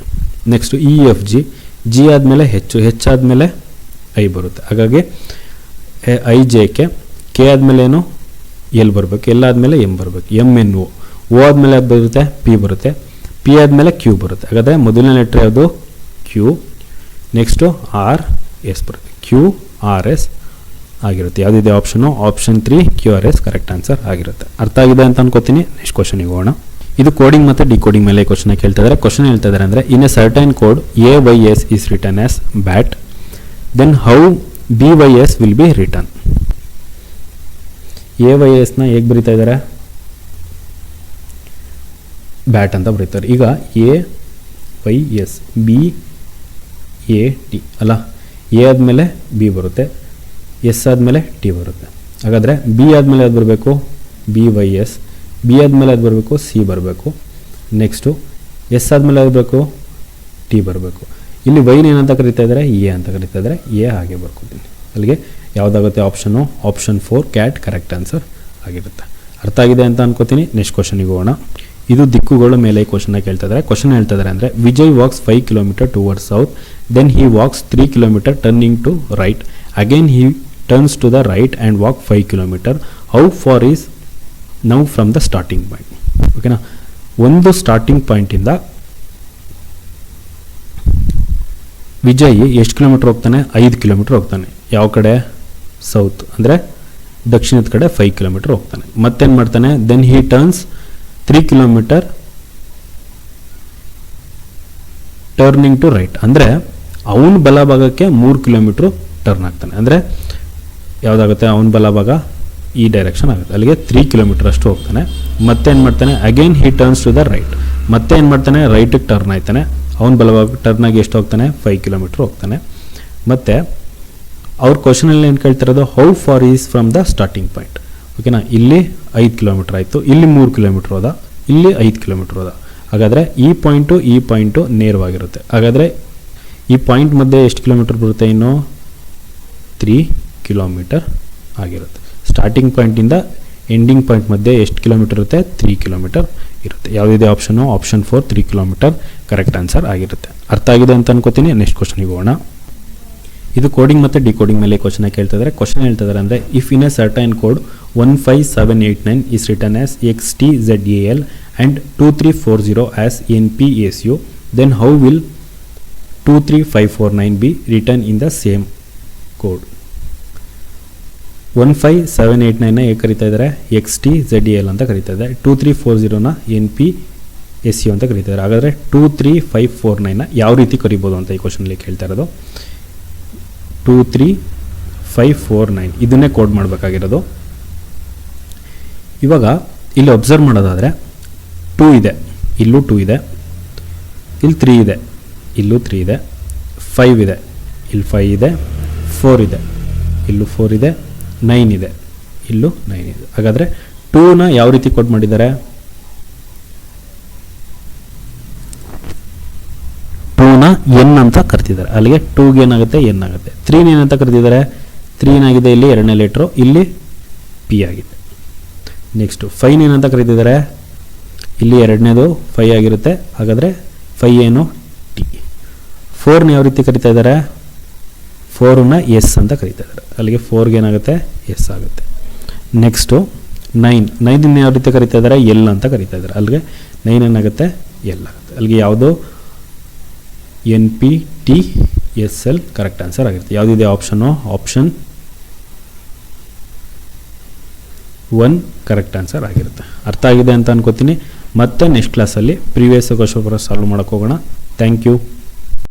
ನೆಕ್ಸ್ಟು EFG G ಆದಮೇಲೆ H ಆದಮೇಲೆ I ಬರುತ್ತೆ. ಹಾಗಾಗಿ IJK K ಆದಮೇಲೆ ಏನು? L ಬರಬೇಕು. L ಆದಮೇಲೆ M ಬರಬೇಕು. MNO O ಆದಮೇಲೆ ಯಾವ್ದು ಬರುತ್ತೆ? P ಬರುತ್ತೆ. P ಆದಮೇಲೆ Q ಬರುತ್ತೆ. ಹಾಗಾದರೆ ಮೊದಲನೇ ಲೆಟ್ರ್ ಯಾವುದು? Q. ನೆಕ್ಸ್ಟು RS ಬರುತ್ತೆ. QRS ಆಗಿರುತ್ತೆ. ಯಾವುದಿದೆ option? Option 3 QRS correct answer ಆಗಿರುತ್ತೆ. ಅರ್ಥ ಆಗಿದೆ ಅಂತ ಅನ್ಕೋತೀನಿ. ನೆಕ್ಸ್ಟ್ ಕ್ವಶನಿಗೆ ಹೋಗೋಣ. ಇದು ಕೋಡಿಂಗ್ ಮತ್ತು ಡಿಕೋಡಿಂಗ್ ಮೇಲೆ ಕ್ವಶನ್ ಕೇಳ್ತಾ ಇದ್ದಾರೆ. ಕ್ವಶನ್ ಹೇಳ್ತಾ ಇದ್ದಾರೆ ಅಂದರೆ in a certain code AYS is return as bat, then how BYS will be return. AYSನ ಹೇಗೆ ಬರೀತಾ ಇದ್ದಾರೆ? ಬ್ಯಾಟ್ ಅಂತ ಬರೀತಾರೆ. ಈಗ Y S B A T ಅಲ್ಲ, ಎ ಆದಮೇಲೆ ಬಿ ಬರುತ್ತೆ, ಎಸ್ ಆದಮೇಲೆ ಟಿ ಬರುತ್ತೆ. ಹಾಗಾದರೆ ಬಿ ಆದಮೇಲೆ ಅದು ಬರಬೇಕು ಬಿ ವೈ ಎಸ್, ಬಿ ಆದಮೇಲೆ ಅದು ಬರಬೇಕು ಸಿ ಬರಬೇಕು, ನೆಕ್ಸ್ಟು ಎಸ್ ಆದಮೇಲೆ ಅದು ಬರಬೇಕು ಟಿ ಬರಬೇಕು. ಇಲ್ಲಿ ವೈನ ಏನಂತ ಕರಿತಾ ಇದ್ದಾರೆ ಎ ಅಂತ ಕರಿತಾ ಇದ್ದಾರೆ, ಎ ಹಾಗೆ ಬರ್ಕೊತೀನಿ. ಅಲ್ಲಿಗೆ ಯಾವುದಾಗುತ್ತೆ option option 4 cat correct answer ಆಗಿರುತ್ತೆ. ಅರ್ಥ ಆಗಿದೆ ಅಂತ ಅನ್ಕೋತೀನಿ. ನೆಕ್ಸ್ಟ್ ಕ್ವಶನಿಗೆ ಹೋಗೋಣ. ಇದು ದಿಕ್ಕುಗಳ ಮೇಲೆ ಈ ಕ್ವಶನ್ನ ಕೇಳ್ತಾ ಇದ್ದಾರೆ. ಕ್ವಶನ್ ಹೇಳ್ತಾ ಇದ್ದಾರೆ ಅಂದರೆ Vijay walks 5 kilometre towards south, then he walks 3 kilometre turning to right, again he turns to the right and walk 5 kilometre. How far is now from the starting point? ಓಕೆನಾ, ಒಂದು ಸ್ಟಾರ್ಟಿಂಗ್ ಪಾಯಿಂಟಿಂದ ವಿಜಯ್ ಎಷ್ಟು ಕಿಲೋಮೀಟರ್ ಹೋಗ್ತಾನೆ? 5 kilometre ಹೋಗ್ತಾನೆ. ಯಾವ ಕಡೆ? South ಅಂದರೆ ದಕ್ಷಿಣದ ಕಡೆ 5 ಕಿಲೋಮೀಟರ್ ಹೋಗ್ತಾನೆ. ಮತ್ತೇನು ಮಾಡ್ತಾನೆ? Then he turns 3 kilometre turning to right, ಅಂದರೆ ಅವನ ಬಲಭಾಗಕ್ಕೆ 3 ಕಿಲೋಮೀಟ್ರು ಟರ್ನ್ ಆಗ್ತಾನೆ. ಅಂದರೆ ಯಾವುದಾಗುತ್ತೆ? ಅವನ ಬಲಭಾಗ ಈ ಡೈರೆಕ್ಷನ್ ಆಗುತ್ತೆ. ಅಲ್ಲಿಗೆ 3 ಕಿಲೋಮೀಟರ್ ಅಷ್ಟು ಹೋಗ್ತಾನೆ. ಮತ್ತೇನು ಮಾಡ್ತಾನೆ? Again he turns to the right, ಮತ್ತೆ ಏನು ಮಾಡ್ತಾನೆ? ರೈಟಿಗೆ ಟರ್ನ್ ಆಯ್ತಾನೆ. ಅವನ ಬಲಭಾಗ ಟರ್ನಾಗಿ ಎಷ್ಟು ಹೋಗ್ತಾನೆ? 5 ಕಿಲೋಮೀಟ್ರ್ ಹೋಗ್ತಾನೆ. ಮತ್ತು ಅವ್ರ ಕ್ವಶನಲ್ಲಿ ಏನು ಕೇಳ್ತಿರೋದು? How far is from the starting point. ಓಕೆನಾ, ಇಲ್ಲಿ 5 ಕಿಲೋಮೀಟ್ರ್ ಆಯಿತು, ಇಲ್ಲಿ 3 ಕಿಲೋಮೀಟ್ರ್ ಹೋದ, ಇಲ್ಲಿ 5 ಕಿಲೋಮೀಟ್ರ್ ಹೋದ. ಹಾಗಾದರೆ ಈ ಪಾಯಿಂಟು ನೇರವಾಗಿರುತ್ತೆ. ಹಾಗಾದರೆ ಈ ಪಾಯಿಂಟ್ ಮಧ್ಯೆ ಎಷ್ಟು ಕಿಲೋಮೀಟ್ರ್ ಬರುತ್ತೆ? ಇನ್ನು 3 ಕಿಲೋಮೀಟರ್ ಆಗಿರುತ್ತೆ. ಸ್ಟಾರ್ಟಿಂಗ್ ಪಾಯಿಂಟಿಂದ ಎಂಡಿಂಗ್ ಪಾಯಿಂಟ್ ಮಧ್ಯೆ ಎಷ್ಟು ಕಿಲೋಮೀಟರ್ ಇರುತ್ತೆ? 3 ಕಿಲೋಮೀಟರ್ ಇರುತ್ತೆ. ಯಾವುದಿದೆ option? Option 4 3 kilometre correct answer ಆಗಿರುತ್ತೆ. ಅರ್ಥ ಆಗಿದೆ ಅಂತ ಅನ್ಕೋತೀನಿ. ನೆಕ್ಸ್ಟ್ ಕ್ವಶನಿಗೆ ಹೋಗೋಣ. ಇದು ಕೋಡಿಂಗ್ ಮತ್ತು ಡಿಕೋಡಿಂಗ್ ಮೇಲೆ ಕ್ವಶನ್ ಕೇಳ್ತಾ ಇದ್ದಾರೆ. ಕ್ವಶನ್ ಹೇಳ್ತಾ ಇದ್ದಾರೆ ಅಂದರೆ if in a certain code 15789 is written as XTZAL and 2340 as NPSU, then how will 23549 be written in the same code? 15789ನ ಹೇಗೆ ಕರಿತಾ ಇದ್ದಾರೆ? XTZAL ಅಂತ ಕರಿತಾ ಇದ್ದಾರೆ. 2340ನ NPSU ಅಂತ ಕರಿತಾ ಇದ್ದಾರೆ. ಹಾಗಾದರೆ 23549ನ ಯಾವ ರೀತಿ ಕರಿಬೋದು ಅಂತ ಈ ಕ್ವಶನಲ್ಲಿ ಕೇಳ್ತಾ ಇರೋದು. 23549 ಇದನ್ನೇ ಕೋಡ್ ಮಾಡಬೇಕಾಗಿರೋದು. ಇವಾಗ ಇಲ್ಲಿ ಅಬ್ಸರ್ವ್ ಮಾಡೋದಾದರೆ 2 ಇದೆ, ಇಲ್ಲೂ 2 ಇದೆ, ಇಲ್ಲಿ 3 ಇದೆ, ಇಲ್ಲೂ 3 ಇದೆ, 5 ಇದೆ, ಇಲ್ಲಿ 5 ಇದೆ, 4 ಇದೆ, ಇಲ್ಲೂ 4 ಇದೆ, 9 ಇದೆ, ಇಲ್ಲೂ 9 ಇದೆ. ಹಾಗಾದರೆ 2ನ ಯಾವ ರೀತಿ ಕೋಡ್ ಮಾಡಿದ್ದಾರೆ? 2ನ ಎನ್ ಅಂತ ಕರೆದಿದ್ದಾರೆ. ಅಲ್ಲಿಗೆ 2ಗೆ ಏನಾಗುತ್ತೆ? ಎನ್ ಆಗುತ್ತೆ. 3ನ ಏನಂತ ಕರೆದಿದ್ದಾರೆ? 3 ಏನಾಗಿದೆ? ಇಲ್ಲಿ ಎರಡನೇ ಲೆಟ್ರು, ಇಲ್ಲಿ ಪಿ ಆಗಿದೆ. ನೆಕ್ಸ್ಟು 5ನ ಏನಂತ ಕರೆದಿದ್ದಾರೆ? ಇಲ್ಲಿ ಎರಡನೇದು 5 ಆಗಿರುತ್ತೆ. ಹಾಗಾದರೆ 5 ಏನು? ಟಿ. 4ನ ಯಾವ ರೀತಿ ಕರಿತಾ ಇದ್ದಾರೆ? 4ನ ಎಸ್ ಅಂತ ಕರಿತಾ ಇದ್ದಾರೆ. ಅಲ್ಲಿಗೆ 4ಗೆ ಏನಾಗುತ್ತೆ? ಎಸ್ ಆಗುತ್ತೆ. ನೆಕ್ಸ್ಟು 9ನ ಯಾವ ರೀತಿ ಕರಿತಾ ಇದ್ದಾರೆ? ಎಲ್ ಅಂತ ಕರಿತಾ ಇದ್ದಾರೆ. ಅಲ್ಲಿಗೆ 9 ಏನಾಗುತ್ತೆ? ಎಲ್ ಆಗುತ್ತೆ. ಅಲ್ಲಿಗೆ ಯಾವುದು? NPTSL ಕರೆಕ್ಟ್ ಆನ್ಸರ್ ಆಗಿರುತ್ತೆ. ಯಾವುದಿದೆ ಆಪ್ಷನು? ಆಪ್ಷನ್ 1 ಕರೆಕ್ಟ್ ಆನ್ಸರ್ ಆಗಿರುತ್ತೆ. ಅರ್ಥ ಆಗಿದೆ ಅಂತ ಅನ್ಕೋತೀನಿ. ಮತ್ತೆ ನೆಕ್ಸ್ಟ್ ಕ್ಲಾಸಲ್ಲಿ ಪ್ರೀವಿಯಸ್ ಕ್ವಶನ್ ಪೇಪರ್ ಸಾಲ್ವ್ ಮಾಡೋಕೆ ಹೋಗೋಣ. Thank you.